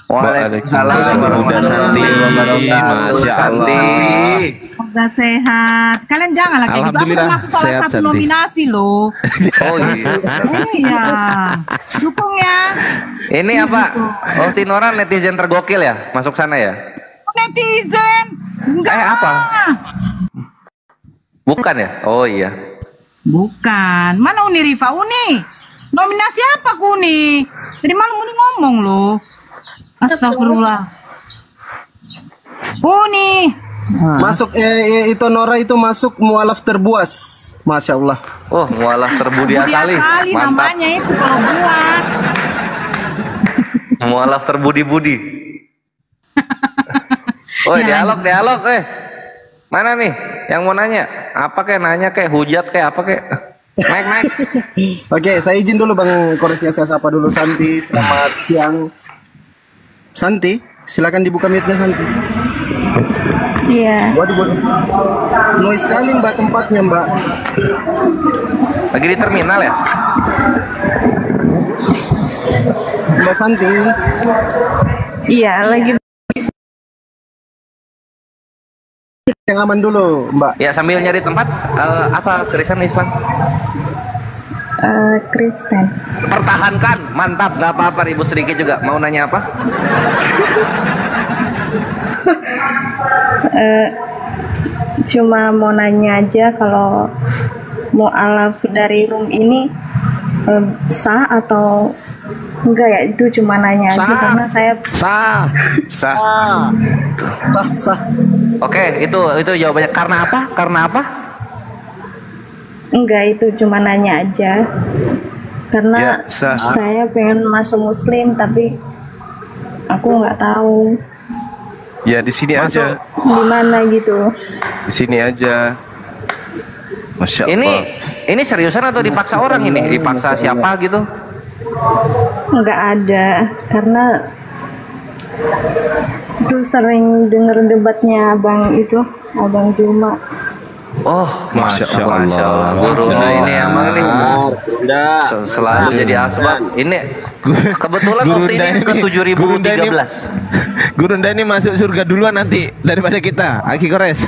Waalaikumsalam warahmatullahi wabarakatuh. Masya Allah. Semoga sehat. Kalian jangan lagi gitu. Aku termasuk salah satu nominasi loh. Oh iya. Iya. Dukung ya. Ini apa? Oh Tinora netizen tergokil ya? Masuk sana ya? Netizen. Enggak. Apa? Bukan ya? Oh iya. Bukan. Mana Uni Rifa? Uni. Nominasi apa Uni? Jadi malam Uni ngomong loh. Astagfirullah. Uni. Masuk itu Nora itu masuk mualaf terbuas. Masya Allah. Oh mualaf terbudi asali. Mantap. Namanya itu kalau buas. Mualaf terbudi-budi. Oh dialog. Mana nih yang mau nanya? Apa kayak nanya kayak hujat kayak apa kayak? Naik. Oke, saya izin dulu Bang Kores, saya sapa dulu Santi. Selamat siang. Santi, silakan dibuka mute-nya Santi. Iya. Waduh. Noise sekali Mbak tempatnya Mbak. Lagi di terminal ya? Mbak Santi. Iya, lagi. Yang aman dulu Mbak. Ya sambil nyari tempat, apa Kristen Islam? Kristen. Pertahankan, mantap, nggak apa-apa, ribut sedikit juga. Mau nanya apa? Cuma mau nanya aja kalau mualaf dari room ini sah atau enggak ya? Itu cuma nanya aja karena saya sah. Oke, itu jawabannya. Karena apa? Enggak, itu cuma nanya aja. Karena Ya, sah. saya pengen masuk Muslim tapi aku nggak tahu Ya di sini aja, di mana gitu. di sini aja. Masya Allah. Ini seriusan atau dipaksa orang ini? Dipaksa siapa gitu? Nggak ada, karena itu sering denger debatnya Abang Juma. Oh, Masya Allah. Gurunda ini emang nih selalu jadi asbab. Ini kebetulan waktu ini ke 7013. Gurunda ini masuk surga duluan nanti daripada kita. Aki Kores.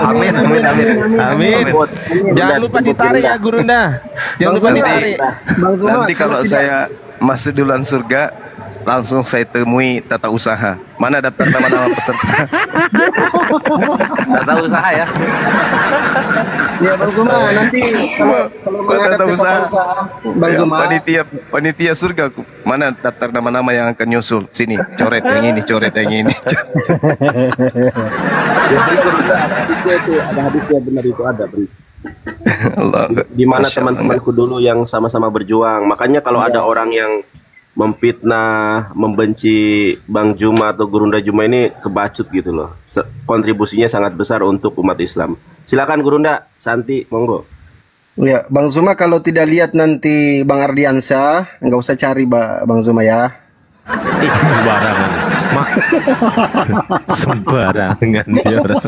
Amin, amin, amin. Amin. Jangan lupa ditarik ya Gurunda. Jangan lupa ditarik. Nanti kalau saya masuk duluan surga, langsung saya temui tata usaha. Mana daftar nama-nama peserta? Tata usaha ya. Ya Bang Zuma, nanti kalau menghadap ke tata usaha Bang Zuma. Panitia surga, mana daftar nama-nama yang akan nyusul? Sini, coret yang ini, coret yang ini. Ada hadisnya benar itu ada benar. Allah. Di mana teman-temanku dulu yang sama-sama berjuang. Makanya kalau ada orang yang memfitnah, membenci Bang Juma atau Gurunda Juma ini kebacut gitu loh. Kontribusinya sangat besar untuk umat Islam. Silakan Gurunda, Santi, monggo. Ya, Bang Zuma kalau tidak lihat nanti Bang Ardiansyah, nggak usah cari Bang Zuma ya. Sembarangan. Sembarangan dia orang.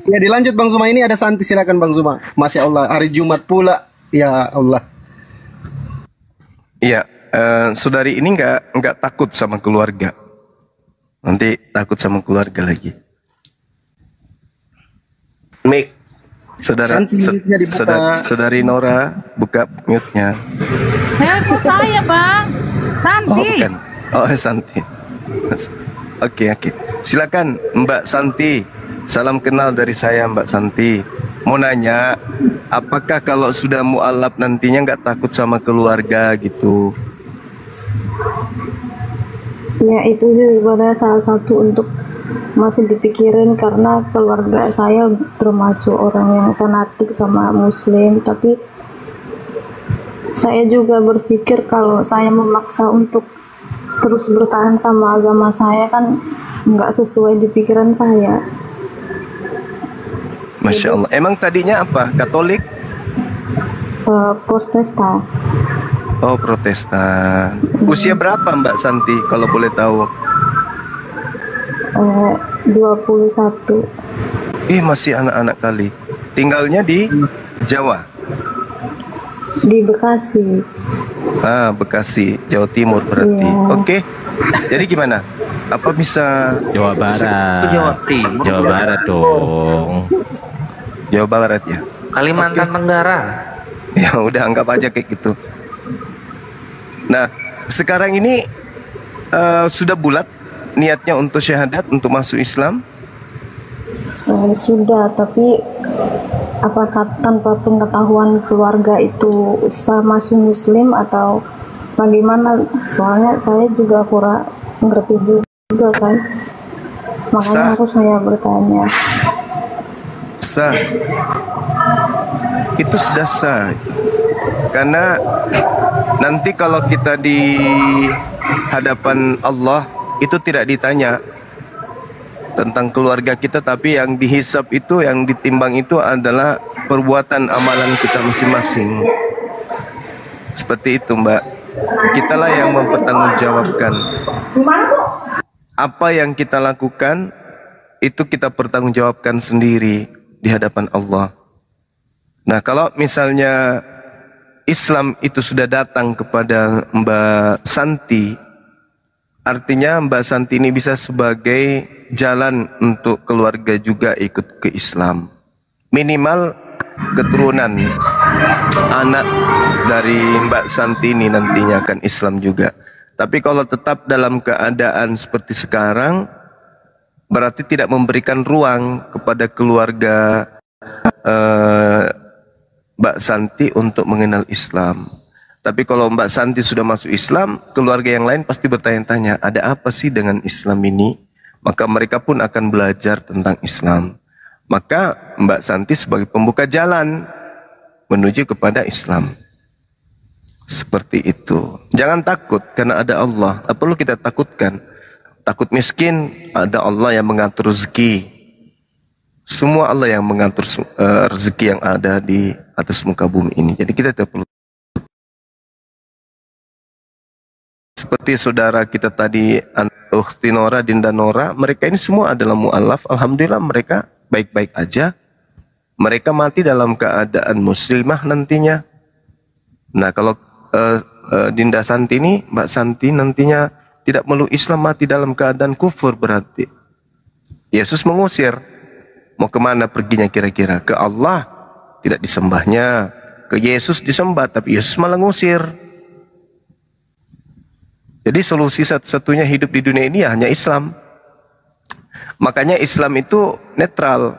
Ya dilanjut Bang Zuma, ini ada Santi, silakan Bang Zuma. Masya Allah, hari Jumat pula. Ya Allah. Iya, saudari ini nggak takut sama keluarga. Nanti takut sama keluarga lagi. Mik. Saudari Nora, buka mute-nya. Itu saya Bang, Santi. Oh, bukan. Oh, Santi. Oke. Silakan Mbak Santi. Salam kenal dari saya Mbak Santi. Mau nanya, apakah kalau sudah mu'alaf nantinya nggak takut sama keluarga gitu? Ya itu sebenarnya salah satu untuk masih dipikirin, karena keluarga saya termasuk orang yang fanatik sama Muslim, tapi saya juga berpikir kalau saya memaksa untuk terus bertahan sama agama saya kan nggak sesuai di pikiran saya. Masya Allah. Emang tadinya apa? Katolik? Protestan. Oh, Protestan. Usia berapa Mbak Santi kalau boleh tahu? 21. Masih anak-anak kali. Tinggalnya di Jawa? Di Bekasi. Bekasi, Jawa Timur berarti. Iya. Oke. Jadi gimana? Apa bisa Jawa Barat? Jawa Timur. Jawa Barat dong. Jawa Barat ya. Kalimantan Tenggara. Ya udah anggap aja kayak gitu. Nah, sekarang ini sudah bulat niatnya untuk syahadat, untuk masuk Islam? Sudah, tapi apakah tanpa pengetahuan keluarga itu sah masuk Muslim atau bagaimana? Soalnya saya juga kurang ngerti juga kan. Makanya harus saya bertanya. Sah. Itu sudah sah. Karena nanti kalau kita di hadapan Allah itu tidak ditanya tentang keluarga kita, tapi yang dihisab itu, yang ditimbang itu adalah perbuatan amalan kita masing-masing. Seperti itu Mbak. Kitalah yang mempertanggungjawabkan. Apa yang kita lakukan itu kita pertanggungjawabkan sendiri di hadapan Allah. Nah, kalau misalnya Islam itu sudah datang kepada Mbak Santi, artinya Mbak Santi ini bisa sebagai jalan untuk keluarga juga ikut ke Islam. Minimal keturunan anak dari Mbak Santi ini nantinya akan Islam juga. Tapi kalau tetap dalam keadaan seperti sekarang, berarti tidak memberikan ruang kepada keluarga Mbak Santi untuk mengenal Islam. Tapi kalau Mbak Santi sudah masuk Islam, keluarga yang lain pasti bertanya-tanya, ada apa sih dengan Islam ini? Maka mereka pun akan belajar tentang Islam. Maka Mbak Santi sebagai pembuka jalan menuju kepada Islam. Seperti itu. Jangan takut karena ada Allah. Tak perlu kita takutkan. Takut miskin, ada Allah yang mengatur rezeki. Semua Allah yang mengatur rezeki yang ada di atas muka bumi ini. Jadi kita tidak perlu. Seperti saudara kita tadi, Ukhti Nora, Dinda Nora, mereka ini semua adalah mu'alaf. Alhamdulillah mereka baik-baik aja. Mereka mati dalam keadaan muslimah nantinya. Nah kalau Dinda Santi ini, Mbak Santi nantinya tidak meluk Islam, mati dalam keadaan kufur, berarti Yesus mengusir. Mau kemana perginya kira-kira? Ke Allah tidak disembahnya, ke Yesus disembah, tapi Yesus malah ngusir. Jadi solusi satu-satunya hidup di dunia ini ya hanya Islam. Makanya Islam itu netral.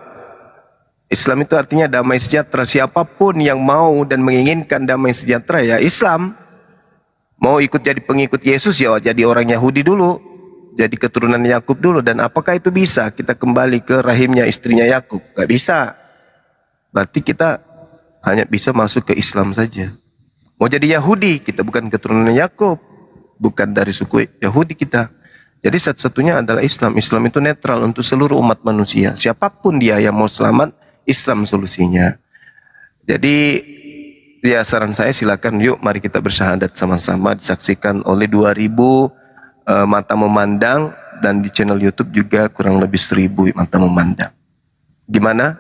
Islam itu artinya damai sejahtera. Siapapun yang mau dan menginginkan damai sejahtera ya Islam. Mau ikut jadi pengikut Yesus ya jadi orang Yahudi dulu. Jadi keturunan Yakub dulu. Dan apakah itu bisa kita kembali ke rahimnya istrinya Yakub? Gak bisa. Berarti kita hanya bisa masuk ke Islam saja. Mau jadi Yahudi, kita bukan keturunan Yakub. Bukan dari suku Yahudi kita. Jadi satu-satunya adalah Islam. Islam itu netral untuk seluruh umat manusia. Siapapun dia yang mau selamat, Islam solusinya. Jadi ya saran saya silakan yuk mari kita bersyahadat sama-sama, disaksikan oleh 2000 mata memandang, dan di channel YouTube juga kurang lebih 1000 mata memandang. Gimana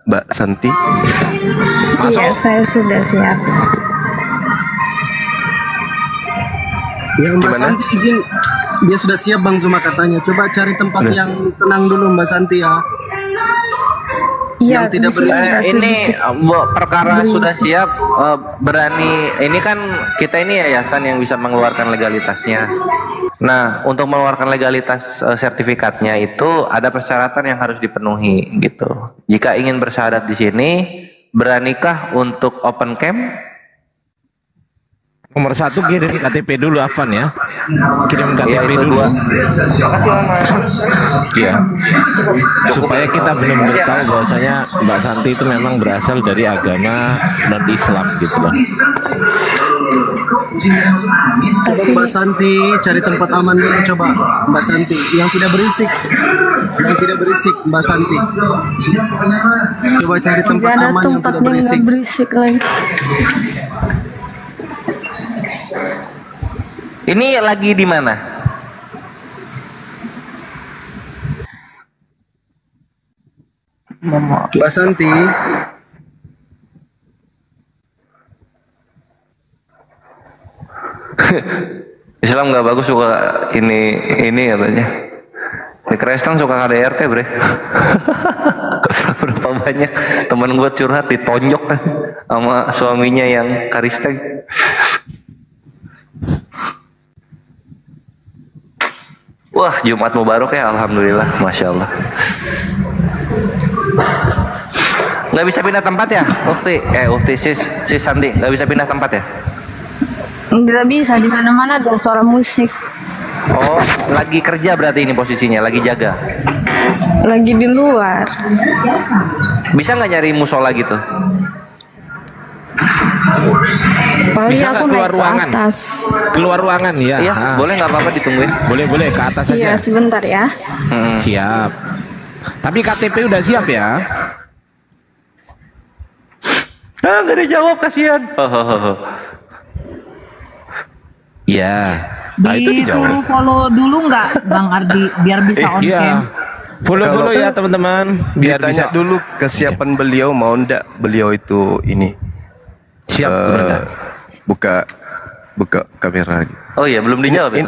Mbak Santi? Iya, saya sudah siap. Ya Mbak Gimana? Santi izin, dia sudah siap Bang Zuma katanya. Coba cari tempat yang tenang dulu Mbak Santi ya. Yang tidak berisik. Ini perkara sudah siap, berani. Ini kan kita ini yayasan yang bisa mengeluarkan legalitasnya. Nah, untuk mengeluarkan legalitas sertifikatnya itu ada persyaratan yang harus dipenuhi gitu. Jika ingin bersyahadat di sini, beranikah untuk open camp? Nomor 1 kirim KTP dulu Afan ya. Kirim KTP Ya, itu dulu. 2. Makasih Mas. Iya. Supaya kita benar-benar tahu bahwasanya Mbak Santi itu memang berasal dari agama non-Islam gitu loh. Coba Mbak Santi cari tempat aman dulu, coba Mbak Santi yang tidak berisik. Yang tidak berisik Mbak Santi. Coba cari tempat Tidak ada aman yang tempat tidak berisik. nggak berisik lagi. Ini lagi di mana? Mbak Santi. Islam nggak bagus, suka ini katanya. Di Kristen suka KDRT bre. Berapa banyak teman gue curhat ditonjok sama suaminya yang Kristen. Wah, Jumat Mubarak ya, alhamdulillah, masya Allah. Nggak bisa pindah tempat ya, Ukti sis Santi, nggak bisa pindah tempat ya? Nggak bisa, di sana mana ada suara musik. Oh, lagi kerja berarti ini posisinya, lagi jaga. Lagi di luar. Bisa nggak nyari musola gitu? Paling Bisa aku nggak keluar naik ke ruangan? atas. Keluar ruangan ya. Iya, boleh nggak apa-apa ditungguin. Boleh ke atas Iya, saja. sebentar ya. Siap. Tapi KTP udah siap ya? Ah, nggak dijawab, kasihan. Iya. Nah, itu dijawab. Disuruh follow dulu nggak Bang Ardi biar bisa on Iya. cam. Follow ya teman-teman, biar Ditanya bisa dulu kesiapan beliau, mau ndak beliau itu ini siap buka kamera gitu. Oh iya, belum dijawab ya?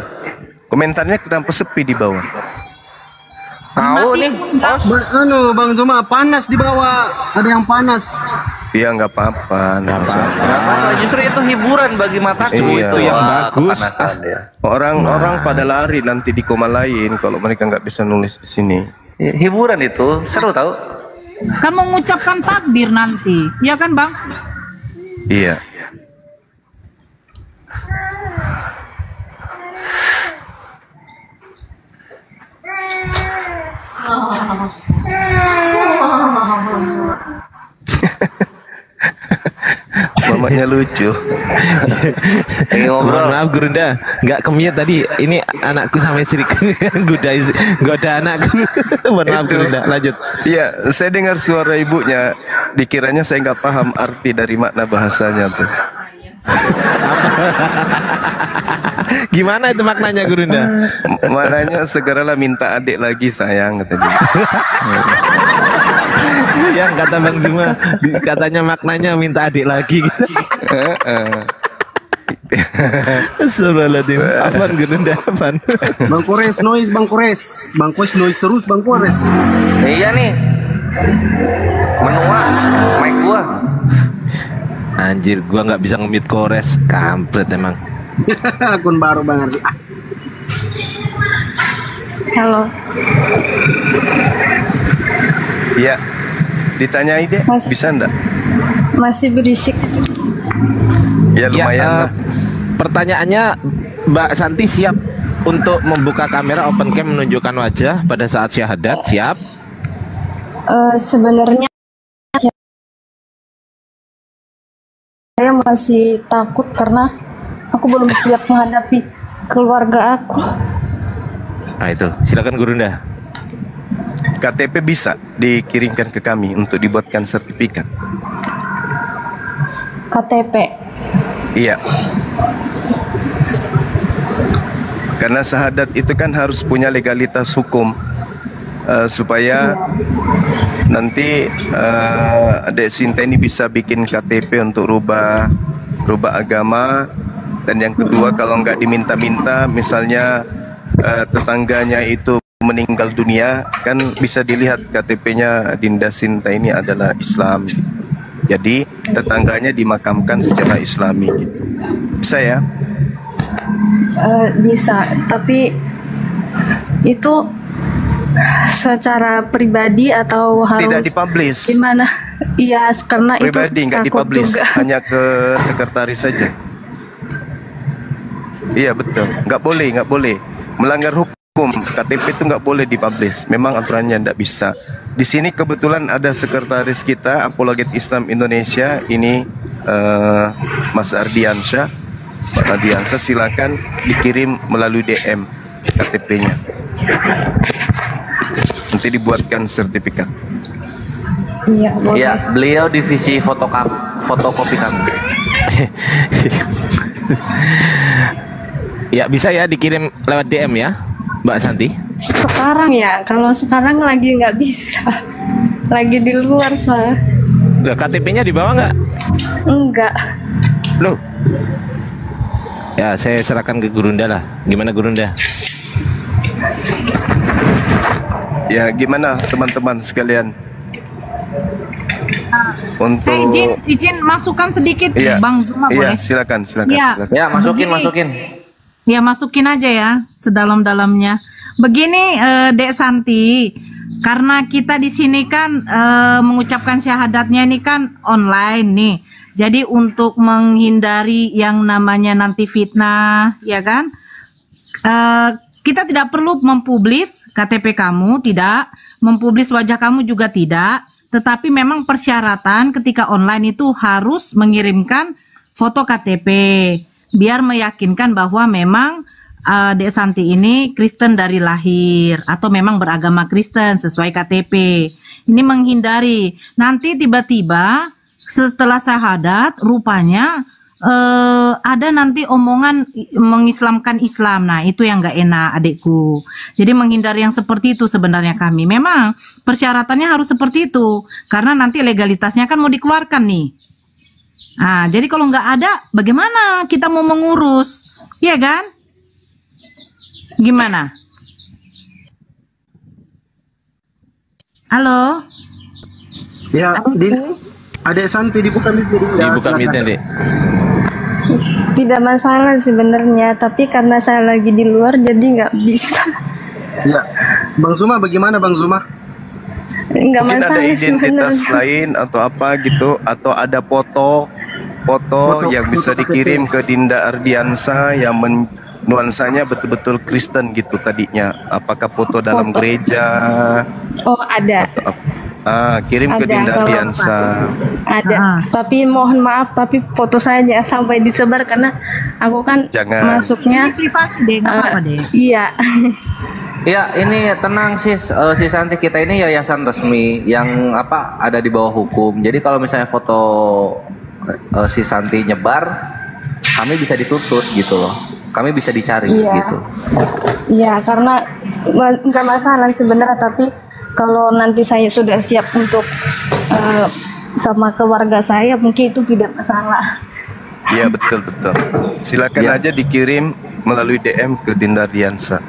Komentarnya kenapa sepi di bawah? Tahu nih, Bang Zuma panas di bawah, ada yang panas. Iya nggak apa-apa, nggak masalah. Nggak apa-apa, justru itu hiburan bagi mataku. Iya. Itu yang bagus. Orang pada lari nanti di koma lain kalau mereka nggak bisa nulis di sini. Hiburan itu seru tahu. Kan mengucapkan takbir nanti, ya kan Bang? Iya. namanya lucu. Mohon maaf Gurunda, nggak kemute tadi. Ini anakku sama istriku goda anakku. Mohon maaf Gurunda, lanjut. Iya, saya dengar suara ibunya. Dikiranya saya nggak paham arti dari makna bahasanya tuh. Gimana itu maknanya Gurunda? Maknanya segeralah minta adik lagi sayang katanya. Yang kata Bang Zuma, katanya maknanya minta adik lagi gitu. Astagfirullahaladzim. Afan Gurunda, Afan. Bang Kores noise, Bang Kores. Bang Kores noise terus, Bang Kores. Iya nih. Menua mic gua. Anjir, gua nggak bisa nge-mute Kores, kampret emang. Akun baru Bang Ardi. Halo. Iya. Ditanyai deh, bisa enggak? Masih berisik. Ya lumayan lah. Pertanyaannya, Mbak Santi siap untuk membuka kamera open cam menunjukkan wajah pada saat syahadat? Siap? Sebenarnya saya masih takut karena aku belum siap menghadapi keluarga aku. Nah itu, silakan Gurunda. KTP bisa dikirimkan ke kami untuk dibuatkan sertifikat. KTP. Iya. Karena syahadat itu kan harus punya legalitas hukum supaya nanti adik Sinta ini bisa bikin KTP untuk rubah agama. Dan yang kedua, kalau nggak diminta-minta, misalnya tetangganya itu meninggal dunia, kan bisa dilihat KTP-nya Dinda Sinta ini adalah Islam. Jadi tetangganya dimakamkan secara Islami gitu. Bisa ya? Bisa, tapi itu secara pribadi atau harus tidak dipublish? Gimana? Iya, karena pribadi, itu nggak takut dipublish, juga. hanya ke sekretaris saja. Iya betul, nggak boleh melanggar hukum. KTP itu nggak boleh dipublish. Memang aturannya nggak bisa. Di sini kebetulan ada sekretaris kita, Apologet Islam Indonesia, ini Mas Ardiansyah. Pak Ardiansyah, silakan dikirim melalui DM KTP-nya. Nanti dibuatkan sertifikat. Iya, boleh. Iya, beliau divisi fotokopi kami. Ya bisa ya dikirim lewat DM ya, Mbak Santi. Sekarang ya, kalau sekarang lagi nggak bisa, lagi di luar soalnya. Loh, KTP-nya dibawa nggak? Enggak. Loh. Ya, saya serahkan ke Gurunda lah. Gimana Gurunda? Ya, gimana teman-teman sekalian? Untuk Saya izin masukkan sedikit, iya, Bang Zuma, iya, boleh? silakan. Ya, silakan. Ya, masukin. Ya, masukin aja ya, sedalam-dalamnya. Begini, Dek Santi, karena kita di sini kan mengucapkan syahadatnya ini kan online nih. Jadi untuk menghindari yang namanya nanti fitnah, ya kan? Kita tidak perlu mempublis KTP kamu, tidak. Mempublis wajah kamu juga tidak. Tetapi memang persyaratan ketika online itu harus mengirimkan foto KTP. Biar meyakinkan bahwa memang Dek Santi ini Kristen dari lahir atau memang beragama Kristen sesuai KTP. Ini menghindari nanti tiba-tiba setelah syahadat rupanya ada nanti omongan mengislamkan Islam. Nah itu yang nggak enak adikku. Jadi menghindari yang seperti itu sebenarnya kami. Memang persyaratannya harus seperti itu karena nanti legalitasnya kan mau dikeluarkan nih. Nah, jadi kalau nggak ada, bagaimana kita mau mengurus, ya kan? Gimana? Halo? Ya, Adek Santi dibuka mic dulu ya. Dibuka mic-nya, Dek. Tidak masalah sebenarnya, tapi karena saya lagi di luar jadi nggak bisa. Ya, Bang Zuma bagaimana Bang Zuma? Nggak Mungkin masalah ada identitas sebenarnya. lain atau apa gitu, atau ada foto yang bisa dikirim ke Dinda Ardiansa yang nuansanya betul-betul Kristen gitu tadinya. Apakah foto dalam gereja? Oh ada. Kirim ke Ada, Dinda kalau- Ardiansa. Ada, tapi mohon maaf, tapi foto saya jangan sampai disebar karena aku kan Jangan. masuknya. Ini privasi deh, nggak apa-apa deh. Iya. Ya, ini tenang sis, sis Santi, kita ini yayasan resmi yang apa ada di bawah hukum. Jadi kalau misalnya foto sis Santi nyebar, kami bisa dituntut gitu loh. Kami bisa dicari Iya. gitu. Iya, karena nggak masalah sebenarnya, tapi kalau nanti saya sudah siap untuk sama keluarga saya, mungkin itu tidak masalah. Iya betul. Silakan aja dikirim melalui DM ke Dinda Ardiansa.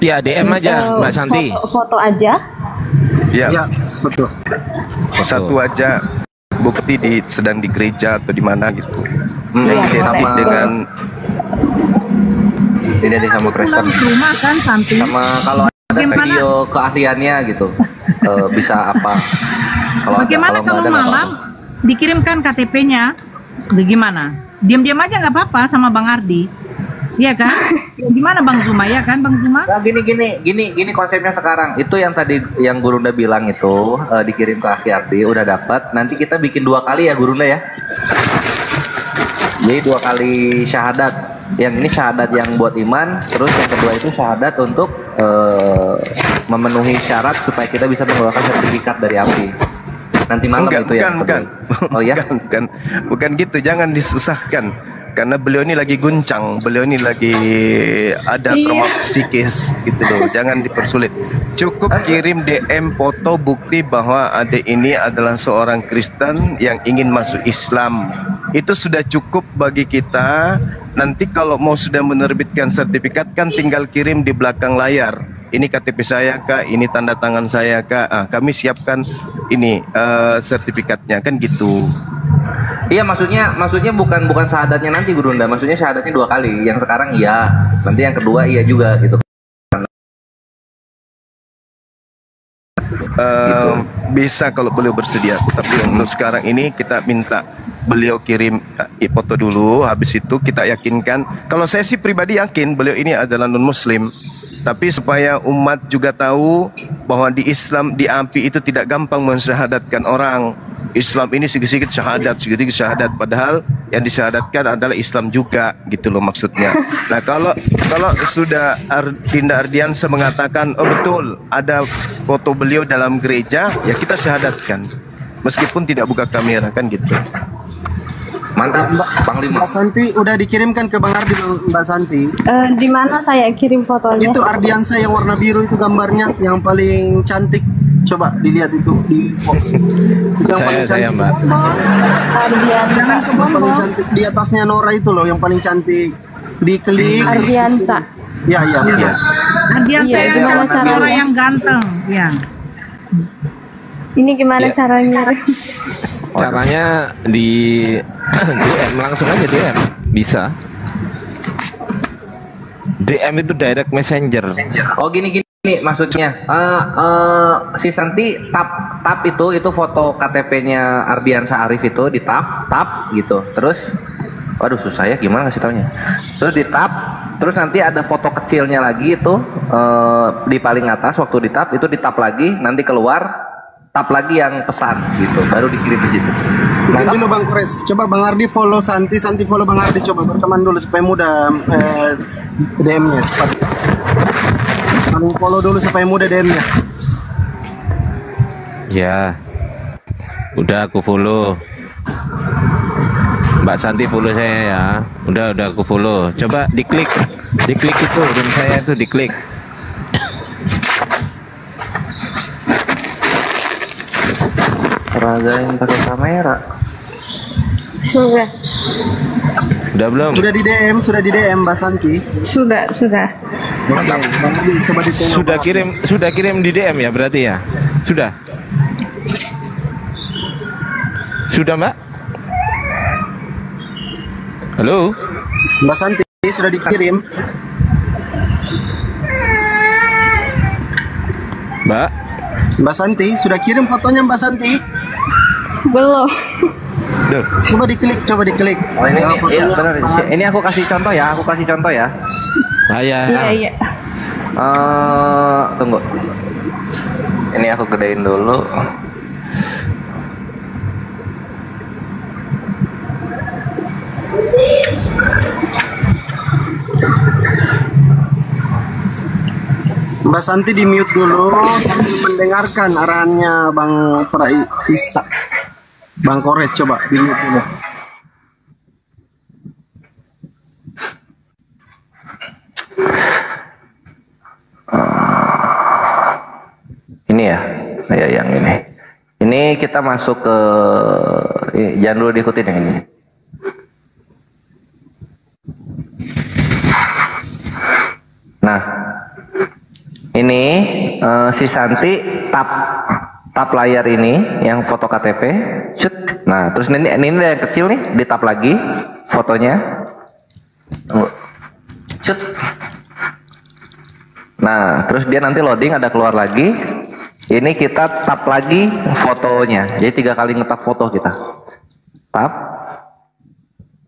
Ya DM aja Mbak Santi. Foto aja. Ya, betul. Satu aja bukti sedang di gereja atau di mana gitu. Yang Iya, identik boleh. dengan Tidak sama Kristen. Pulang ke rumah kan Santi. Sama kalau ada Bagaimana- video keahliannya gitu, bisa apa? Bagaimana kalau nggak ada, nggak malam dikirimkan KTP-nya? Bagaimana? Diam-diam aja nggak apa-apa sama Bang Ardi. Iya kan? Ya, gimana Bang Zuma ya kan Bang Zuma? Nah, gini konsepnya sekarang. Itu yang tadi yang Gurunda bilang itu dikirim ke Aki Ardi udah dapat. Nanti kita bikin 2 kali ya Gurunda ya. Jadi 2 kali syahadat. Yang ini syahadat yang buat iman, terus yang kedua itu syahadat untuk memenuhi syarat supaya kita bisa mengeluarkan sertifikat dari API. Nanti malam itu ya. Oh ya? Bukan gitu, jangan disusahkan. Karena beliau ini lagi guncang, beliau ini lagi ada trauma psikis gitu loh. Jangan dipersulit. Cukup kirim DM foto bukti bahwa adik ini adalah seorang Kristen yang ingin masuk Islam. Itu sudah cukup bagi kita. Nanti kalau mau sudah menerbitkan sertifikat kan tinggal kirim di belakang layar. Ini KTP saya kak, ini tanda tangan saya kak. Kami siapkan ini sertifikatnya kan gitu. Iya, maksudnya bukan syahadatnya nanti Gurunda, maksudnya syahadatnya 2 kali. Yang sekarang iya, nanti yang kedua iya juga gitu. Bisa kalau beliau bersedia, tapi untuk sekarang ini kita minta beliau kirim foto dulu, habis itu kita yakinkan. Kalau saya sih pribadi yakin beliau ini adalah non muslim, tapi supaya umat juga tahu bahwa di Islam, di API itu tidak gampang mensyahadatkan orang. Islam ini sedikit syahadat, padahal yang disyahadatkan adalah Islam juga gitu loh maksudnya. Nah kalau sudah Dinda Ardiansa mengatakan oh betul ada foto beliau dalam gereja, ya kita syahadatkan meskipun tidak buka kamera kan gitu. Mantap Panglima. Mbak Santi udah dikirimkan ke Bang Ardi Mbak Santi. Di mana saya kirim fotonya? Itu Ardiansa yang warna biru itu gambarnya yang paling cantik. Coba dilihat itu di yang paling Saya cantik. Mbak. Ardiansa. Yang paling cantik di atasnya Nora itu loh yang paling cantik. Diklik. Ardiansa. Ya. Ardiansa Iya, yang gimana cantik, caranya? orang yang ganteng, ya. Ini gimana Iya. caranya? Caranya di DM langsung aja DM bisa. DM itu direct messenger. Oh gini maksudnya si Santi tap itu foto KTP-nya Ardiansa Arif itu di tap gitu. Terus waduh susah ya gimana kasih taunya. Terus di tap, terus nanti ada foto kecilnya lagi itu di paling atas waktu di tap itu di tap lagi, nanti keluar tap lagi yang pesan gitu, baru dikirim di situ. Mungkin dulu Bang Kores, coba Bang Ardi follow Santi follow Bang Ardi, coba berteman dulu supaya mudah DM-nya cepat. Saling follow dulu supaya mudah DM-nya. Ya. Udah aku follow. Mbak Santi follow saya ya. Udah aku follow. Coba diklik itu room saya itu diklik. Peragain pakai kamera. Sudah. Udah belum? Sudah di DM Mbak Santi. Sudah. Mantap. Bang Ardi coba ditengok. Sudah kirim di DM ya berarti ya? Sudah. Sudah, Mbak? Halo? Mbak Santi sudah dikirim. Mbak Santi sudah kirim fotonya Mbak Santi? Belum. Duh. Coba diklik. Oh ini iya, benar. Ini aku kasih contoh ya. Iya. Iya. Tunggu. Ini aku gedein dulu. Mbak Santi di mute dulu sambil mendengarkan arahannya Bang Praista. Bang Kores coba di mute dulu. Ini ya, kayak yang ini. Ini kita masuk ke, jangan dulu diikutin yang ini. Nah, ini si Santi tap layar ini yang foto KTP, shoot. Nah, terus ini yang kecil nih, di tap lagi fotonya, shoot. Nah, terus dia nanti loading, ada keluar lagi. Ini kita tap lagi fotonya, jadi 3 kali ngetap foto kita. Tap.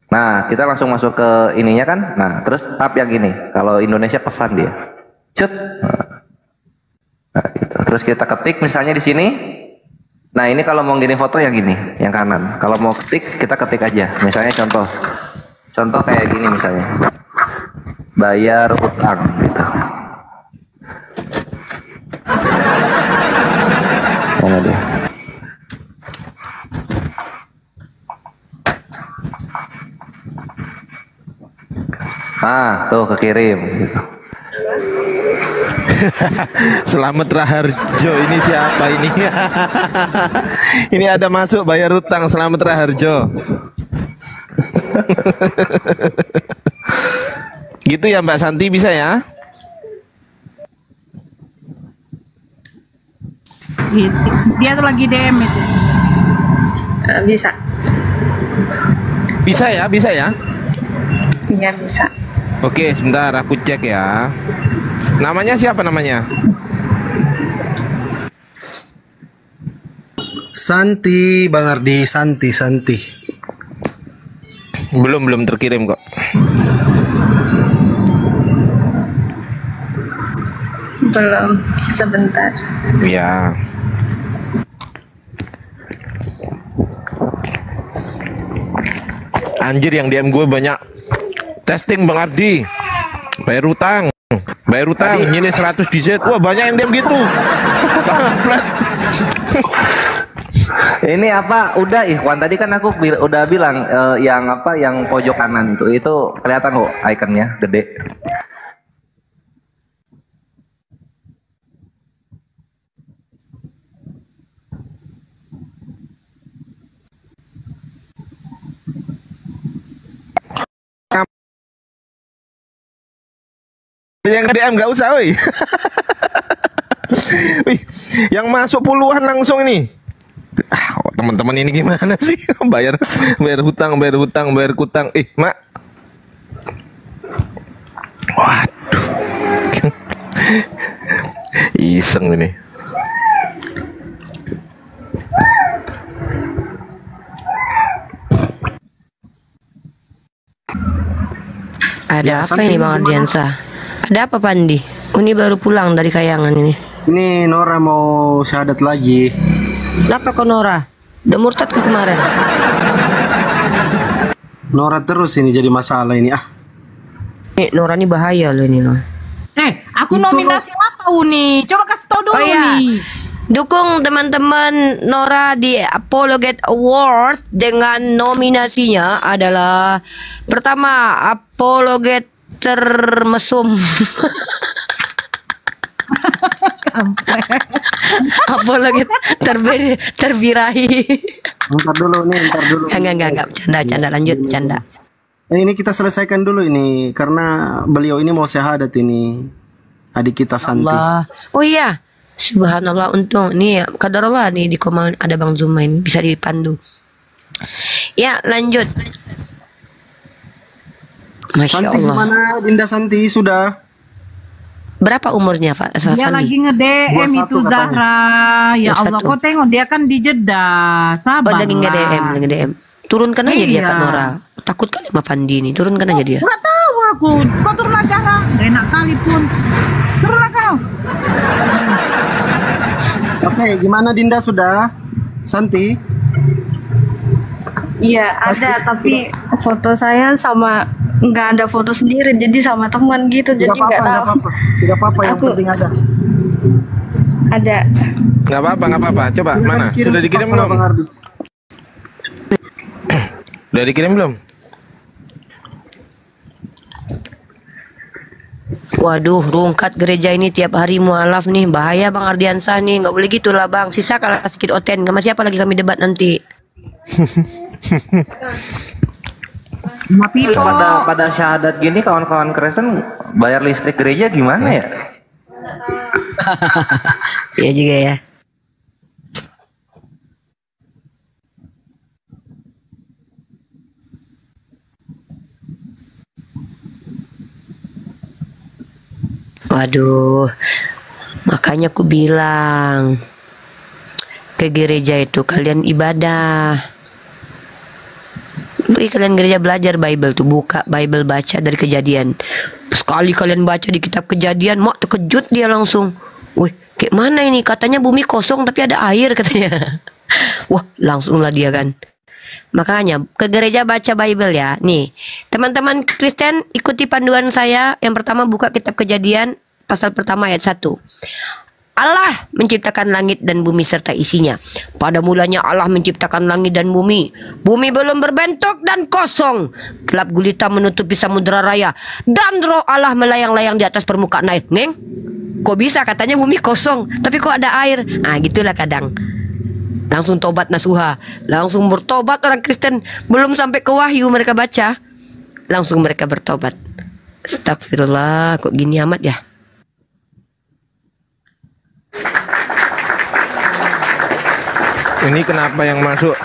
Nah, kita langsung masuk ke ininya kan. Nah, terus tap yang ini. Kalau Indonesia pesan dia. Cut. Nah, gitu. Terus kita ketik misalnya di sini. Nah, ini kalau mau ngirim foto yang gini, yang kanan. Kalau mau ketik, kita ketik aja. Misalnya contoh. Contoh kayak gini misalnya. Bayar utang gitu. Mana dia? Ah, tuh kekirim gitu. Selamat Raharjo, ini siapa ini? Ini ada masuk bayar utang, Selamat Raharjo. Gitu ya Mbak Santi, bisa ya? Dia tuh lagi DM itu. Bisa. Bisa ya, bisa ya? Iya bisa. Oke, sebentar aku cek ya. Namanya siapa namanya? Santi, Bang Ardi, Santi. Belum terkirim kok. Belum, sebentar. Ya. Anjir, yang DM gue banyak. Testing Bang Ardi. Bayar utang, nyini 100 di Z. Wah, banyak yang DM gitu. Ini apa? Udah Ikhwan, tadi kan aku udah bilang yang apa, yang pojok kanan itu kelihatan kok ikonnya gede. Yang DM nggak usah, wih. Wih, yang masuk puluhan langsung ini. Teman-teman ini gimana sih? bayar hutang, bayar kutang. Mak. Waduh. Iseng ini. Ada apa ini Bang Ardiansa? Ada apa Pandi? Ini baru pulang dari Kayangan ini. Ini Nora mau syahadat lagi. Kenapa kok Nora? Udah murtad ke kemarin. Nora terus ini jadi masalah ini. Nora ini bahaya loh ini loh. Aku nominasi apa Uni? Coba kasih tau dulu nih. Dukung teman-teman Nora di Apologet Award dengan nominasinya adalah pertama Apologet termesum. Apologet terbirahi. Ntar dulu. Enggak, canda lanjut canda. Ini kita selesaikan dulu ini karena beliau ini mau syahadat ini. Adik kita Santi. Allah. Oh iya. Subhanallah, untung nih kadarullah nih di Komal ada Bang Zumain bisa dipandu. Ya, lanjut. Masya Santi Allah. gimana? Dinda Santi sudah berapa umurnya Pak? Dia lagi nge-DM itu Zahra. Ya Allah, kok tengok dia kan di Jeddah. Sabar. Lagi nge-DM. Turunkan aja dia Kak Nora. Takut kali sama Pandi ini. Turunkan aja dia. Enggak tahu aku. Kau turun aja lah. Gak enak kali pun. Turunlah kau. Oke, gimana Dinda sudah? Santi? Iya ada, tapi foto saya sama nggak ada foto sendiri, jadi sama teman gitu, jadi nggak tahu. Nggak apa-apa, yang penting ada. Ada. Nggak apa-apa. Coba mana? Sudah dikirim belum? Udah dikirim belum? Waduh, rungkat gereja ini tiap hari mualaf nih, bahaya Bang Ardiansah nih, nggak boleh gitulah Bang. Sisa kalau sedikit oten, sama siapa lagi kami debat nanti? Pada syahadat gini kawan-kawan Kristen bayar listrik gereja gimana ya? Iya juga ya. Waduh, makanya aku bilang ke gereja itu kalian ibadah. Kalian gereja belajar Bible tuh, buka Bible, baca dari Kejadian. Sekali kalian baca di kitab Kejadian, mak terkejut dia langsung. Wih, kayak mana ini? Katanya bumi kosong tapi ada air katanya. Wah, langsunglah dia kan. Makanya ke gereja baca Bible ya. Nih, teman-teman Kristen ikuti panduan saya. Yang pertama buka kitab Kejadian pasal pertama ayat 1. Allah menciptakan langit dan bumi serta isinya. Pada mulanya Allah menciptakan langit dan bumi. Bumi belum berbentuk dan kosong. Gelap gulita menutupi samudera raya. Dan roh Allah melayang-layang di atas permukaan air. Neng, kok bisa katanya bumi kosong, tapi kok ada air? Nah, gitulah kadang. Langsung tobat nasuha. Langsung bertobat orang Kristen. Belum sampai ke wahyu mereka baca, langsung mereka bertobat. Astagfirullah, kok gini amat ya? Ini kenapa yang masuk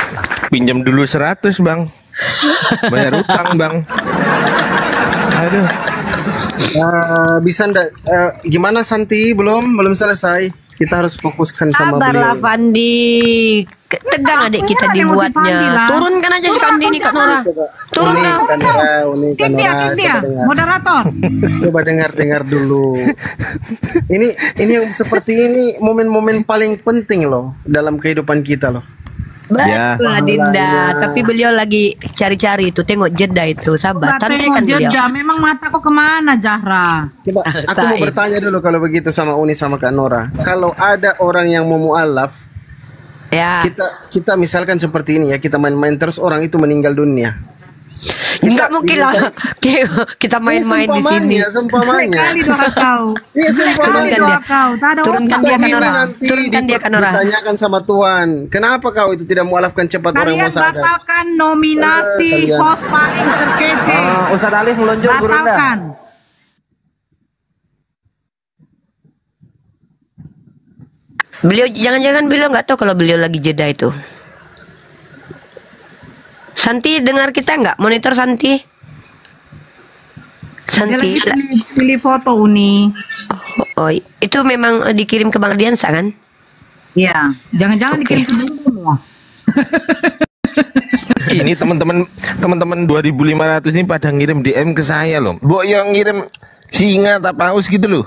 pinjam dulu 100 Bang, bayar utang Bang. Aduh. Bisa ndak? Gimana Santi? Belum selesai. Kita harus fokuskan sama beliau. Sabarlah Fandi. Tegang adik kita dibuatnya. Turunkan aja si Fandi nih Kak Nora. Turunkan. Dia, moderator. Coba dengar dulu. Ini yang seperti ini momen-momen paling penting loh dalam kehidupan kita loh. Betul Dinda, tapi beliau lagi cari-cari itu, tengok jeda itu, sabar. Tengok jeda, memang mataku kemana Zahra? Coba, aku mau bertanya dulu kalau begitu sama Uni sama Kak Nora. Kalau ada orang yang mau mualaf, ya. Kita misalkan seperti ini ya, kita main-main terus orang itu meninggal dunia. Enggak mungkin lah kita main-main di sini. Seumpamanya. Kali doa kau. Iya, seumpamanya. Turunkan dia kan orang. Turunkan dia kan orang. Ditanyakan sama Tuhan, kenapa kau itu tidak mualafkan cepat orang mau sadar? Batalkan nominasi host paling terkece. Ustaz Alif meluncur Gurunda. Batalkan. Beliau jangan-jangan beliau nggak tahu kalau beliau lagi jeda itu. Santi dengar kita nggak? Monitor Santi. Santi. Pilih foto Uni. Oh, itu memang dikirim ke Bang Ardiansah kan? Iya. Jangan-jangan dikirim ke semua. Ini teman-teman 2.500 ini pada ngirim DM ke saya loh. Bo yang ngirim singa tak paus gitu loh.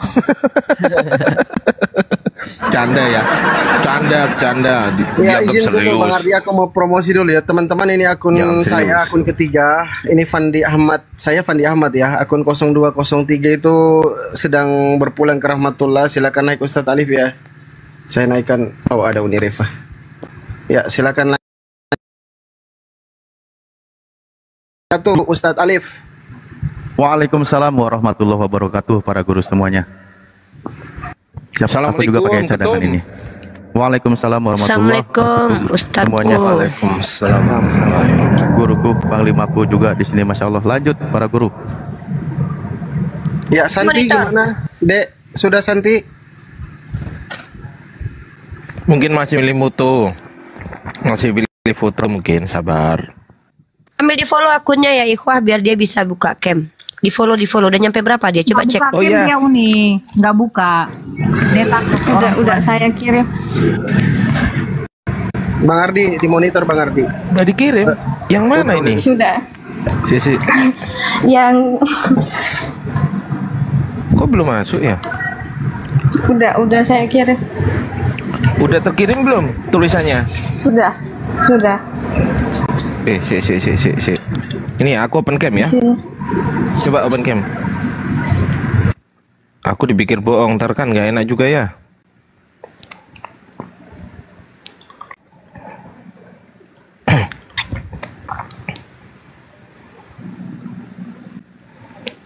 Canda ya, canda. Ya izin dulu Bang Ardi, aku mau promosi dulu ya teman-teman. Ini akun saya, akun ketiga. Ini Fandi Ahmad, saya Fandi Ahmad ya. Akun 0203 itu sedang berpulang ke rahmatullah. Silakan naik Ustadz Alif ya. Saya naikkan. Oh ada Uni Reva. Ya silakan naik. Satu Ustadz Alif. Waalaikumsalam warahmatullahi wabarakatuh para guru semuanya. Aku juga pakai cadangan ini. Waalaikumsalam warahmatullahi wabarakatuh semuanya. Waalaikumsalam. Guruku, panglimaku juga di sini, masya Allah. Lanjut para guru. Ya Santi gimana? Dek, sudah Santi? Mungkin masih pilih foto, mungkin sabar. Ambil di follow akunnya ya Ikhwah biar dia bisa buka cam. Di follow udah nyampe berapa dia? Coba cek. Oh iya. Dia Uni nggak buka. Dia takut. Udah saya kirim. Bang Ardi di monitor Bang Ardi. Udah dikirim. Yang mana ini? Sudah. Sisi. Yang. Kok belum masuk ya? Udah saya kirim. Udah terkirim belum tulisannya? Sudah, sudah. Si. Ini aku open cam ya. Coba open cam. Aku dipikir bohong, ntar kan gak enak juga ya.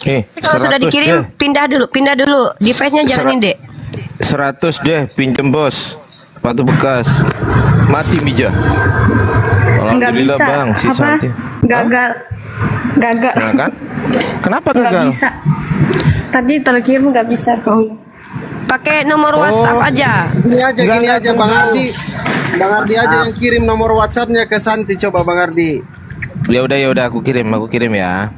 Kalau sudah dikirim, pindah dulu. Device-nya jangan ini, Dek. 100 deh, pinjem bos. Sepatu bekas. Mati Mija. Nggak Alhamdulillah bisa. Bang, si Apa? Santi. Gagal. Nah, kan? Kenapa Nggak gagal? bisa. Tadi terkirim nggak bisa kok. Pakai nomor WhatsApp aja. Gini aja Bang Ardi. Bang Ardi aja yang kirim nomor WhatsApp-nya ke Santi, coba Bang Ardi. Ya udah aku kirim ya.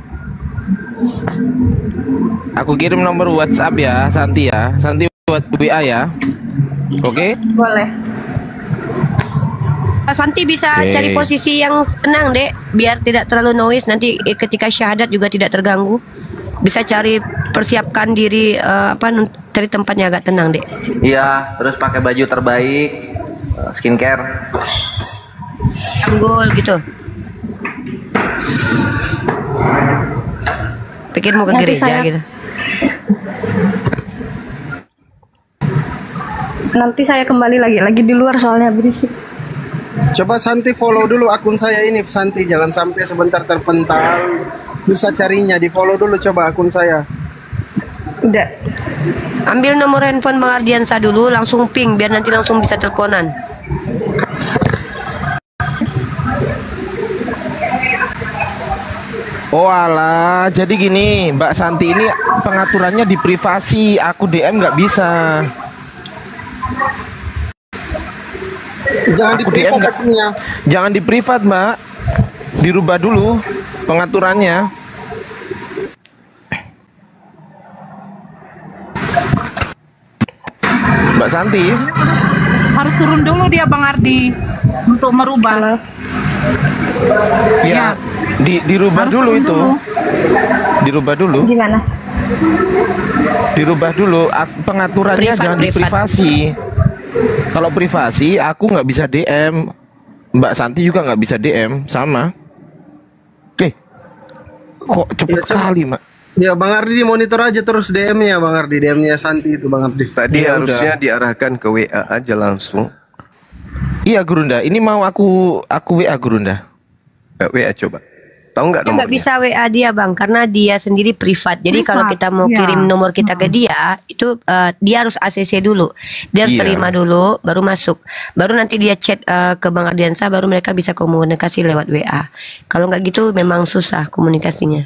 Aku kirim nomor WhatsApp ya, Santi ya. Santi buat WA ya. Oke? Boleh. Santi bisa Oke. cari posisi yang tenang, Dek, biar tidak terlalu noise. Nanti ketika syahadat juga tidak terganggu. Bisa persiapkan diri cari tempatnya agak tenang, Dek. Iya, terus pakai baju terbaik, skincare. Anggul gitu. Pikir mau ke Nanti gereja saya- gitu. Nanti saya kembali lagi di luar soalnya berisik. Coba Santi follow dulu akun saya ini, Santi, jangan sampai sebentar terpental. Susah carinya, di follow dulu coba akun saya. Udah. Ambil nomor handphone Bang Ardiansa dulu, langsung ping biar nanti langsung bisa teleponan. Oh alah, jadi gini, Mbak Santi ini pengaturannya di privasi, aku DM nggak bisa. Jangan di Aku DM privat nggak- akunnya. Jangan di privat, Mbak. Dirubah dulu pengaturannya. Mbak Santi, Harus turun dulu dia Bang Ardi untuk merubah. ya, dirubah Harus dulu turun itu. dulu. Dirubah dulu. Gimana? Dirubah dulu pengaturannya, jangan di privasi. Kalau privasi aku nggak bisa DM, Mbak Santi juga nggak bisa DM, sama. Kok cepet sekali, Mak? Ya Bang Ardi monitor aja terus DM-nya Bang Ardi, DM-nya Santi itu Bang Ardi. Tadi Ya harusnya udah. diarahkan ke WA aja langsung. Iya Gurunda, ini mau aku WA Gurunda. WA coba. Tahu nggak Kita nggak nomornya? bisa WA dia Bang, karena dia sendiri privat. Jadi kalau kita mau iya. kirim nomor kita ke dia, itu dia harus ACC dulu. Dia harus Iya. terima dulu, baru masuk. Baru nanti dia chat ke Bang Ardiansa, baru mereka bisa komunikasi lewat WA. Kalau nggak gitu memang susah komunikasinya.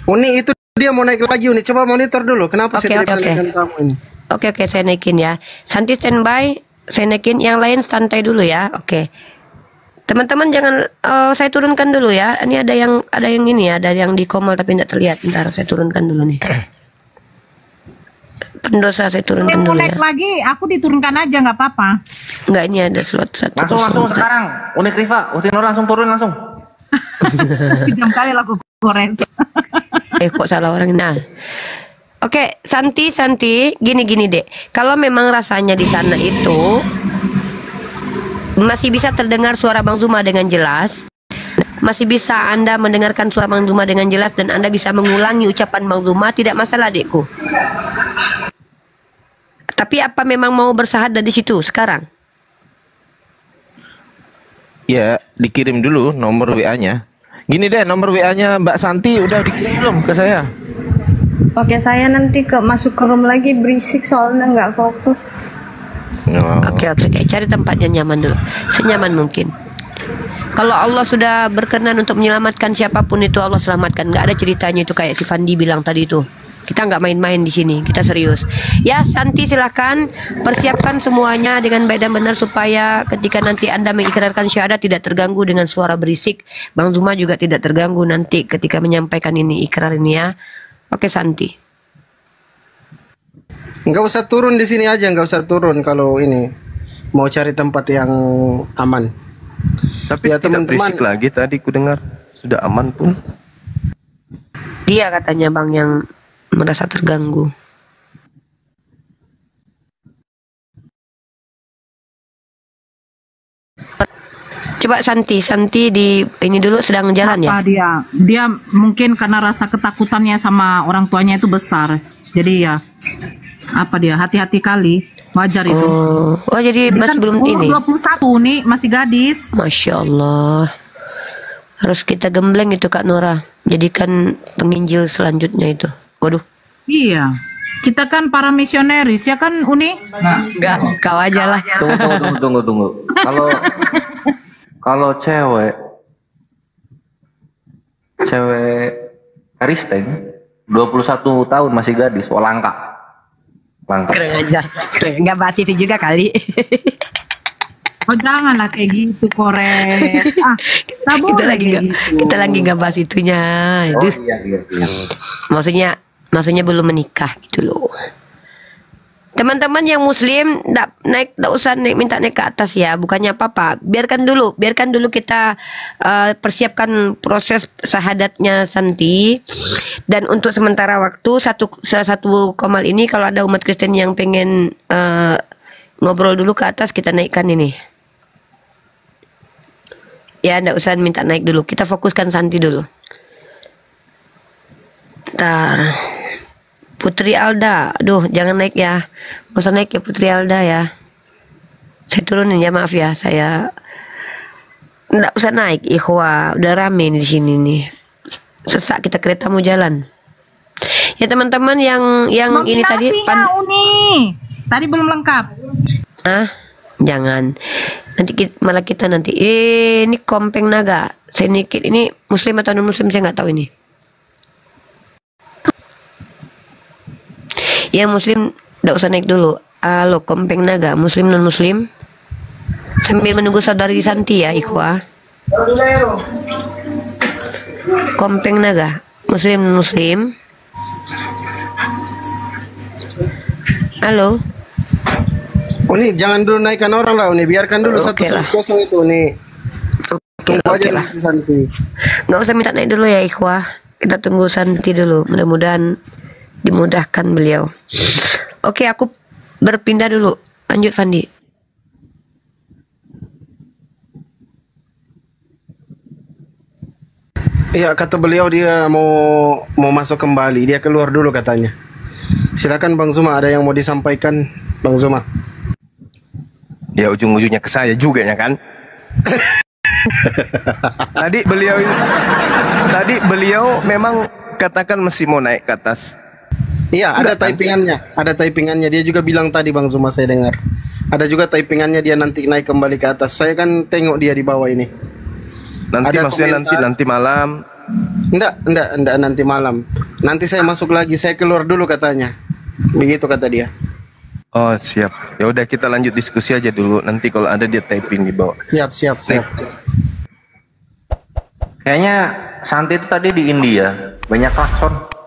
Uni itu dia mau naik lagi Uni, coba monitor dulu. Kenapa Oke, saya tidak bisa oke, naikkan kamu ini? Oke, saya naikin ya. Santi standby, saya naikin. Yang lain santai dulu ya. Oke. Teman-teman jangan saya turunkan dulu ya. Ini ada yang ini ya, ada yang di komal tapi tidak terlihat. Bentar, saya turunkan dulu nih. Pendosa saya turunkan Mau dulu naik ya. lagi, aku diturunkan aja nggak apa-apa. Enggak, ini ada slot satu. Langsung sekarang. Unik Riva, Utino langsung turun langsung. Jam kali laku gores. Kok salah orang. Nah. Oke, Santi, gini Dek. Kalau memang rasanya di sana itu masih bisa terdengar suara Bang Zuma dengan jelas, masih bisa Anda mendengarkan suara Bang Zuma dengan jelas dan Anda bisa mengulangi ucapan Bang Zuma, tidak masalah, Dekku. Tapi apa memang mau bersahadat di situ sekarang? Ya, dikirim dulu nomor WA-nya. Gini deh, nomor WA-nya Mbak Santi udah dikirim belum ke saya? Oke, saya nanti masuk ke room lagi berisik soalnya nggak fokus. Oke, cari tempatnya nyaman dulu, senyaman mungkin. Kalau Allah sudah berkenan untuk menyelamatkan siapapun itu, Allah selamatkan. Nggak ada ceritanya itu kayak si Fandi bilang tadi itu. Kita nggak main-main di sini, kita serius. Ya, Santi silahkan persiapkan semuanya dengan baik dan benar supaya ketika nanti Anda mengikrarkan syahadat tidak terganggu dengan suara berisik. Bang Zuma juga tidak terganggu nanti ketika menyampaikan ini ikrar ini ya. Oke, Santi. Nggak usah turun di sini aja, nggak usah turun kalau ini mau cari tempat yang aman. Tapi ya, tidak berisik lagi tadi ku dengar. Sudah aman pun. Dia katanya Bang yang merasa terganggu. Coba Santi di ini dulu sedang jalan ya. Dia mungkin karena rasa ketakutannya sama orang tuanya itu besar. Jadi ya hati-hati kali. Wajar itu. Oh jadi dia masih kan belum ini. 21 nih, masih gadis. Masya Allah. Harus kita gembleng itu Kak Nora. Jadikan penginjil selanjutnya itu. Waduh. Iya. Kita kan para misionaris ya kan Uni? Enggak, kau aja lah. Tunggu. Kalau cewek Kristen 21 tahun masih gadis, langka. Keren aja. Enggak bahas itu juga kali. Oh janganlah kayak gitu Kores. Kita lagi nggak bahas itunya. Oh iya. Maksudnya belum menikah gitu loh. Teman-teman yang muslim nggak usah minta naik ke atas ya, bukannya apa-apa. Biarkan dulu kita persiapkan proses syahadatnya Santi. Dan untuk sementara waktu satu komal ini kalau ada umat Kristen yang pengen ngobrol dulu ke atas, kita naikkan ini. Ya, nggak usah minta naik dulu. Kita fokuskan Santi dulu. Ntar Putri Alda, aduh jangan naik ya, nggak usah naik ya Putri Alda ya. Saya turunin ya, maaf ya, saya nggak usah naik. Ikhwah, udah rame di sini nih. Sesak kita kereta mau jalan. Ya teman-teman yang ini tadi Uni. Tadi belum lengkap. Jangan. Malah kita nanti. Ini Kompeng Naga. Saya nikit ini muslim atau non muslim saya nggak tahu ini. Ya muslim nggak usah naik dulu. Halo Kompeng Naga, muslim non muslim. Sambil menunggu saudari Santi ya ikhwah. Kompeng Naga, muslim non muslim. Halo. Uni jangan dulu naikkan orang lah Uni, biarkan dulu satu kosong itu Uni. Tunggu aja si Santi. Nggak usah minta naik dulu ya ikhwah. Kita tunggu Santi dulu. Mudah-mudahan dimudahkan beliau. Oke, aku berpindah dulu. Lanjut Fandi. Iya, kata beliau dia mau masuk kembali. Dia keluar dulu katanya. Silakan Bang Zuma, ada yang mau disampaikan Bang Zuma. Ya ujung-ujungnya ke saya juga ya kan. Tadi beliau memang katakan mesti mau naik ke atas. Iya, ada typingannya. Dia juga bilang tadi Bang Zuma, saya dengar. Ada juga typingannya dia nanti naik kembali ke atas. Saya kan tengok dia di bawah ini. Nanti ada maksudnya nanti malam. Enggak nanti malam. Nanti saya masuk lagi, saya keluar dulu katanya. Begitu kata dia. Oh, siap. Ya udah kita lanjut diskusi aja dulu. Nanti kalau ada dia typing di bawah. Siap. Kayaknya Santi itu tadi di India, banyak klakson.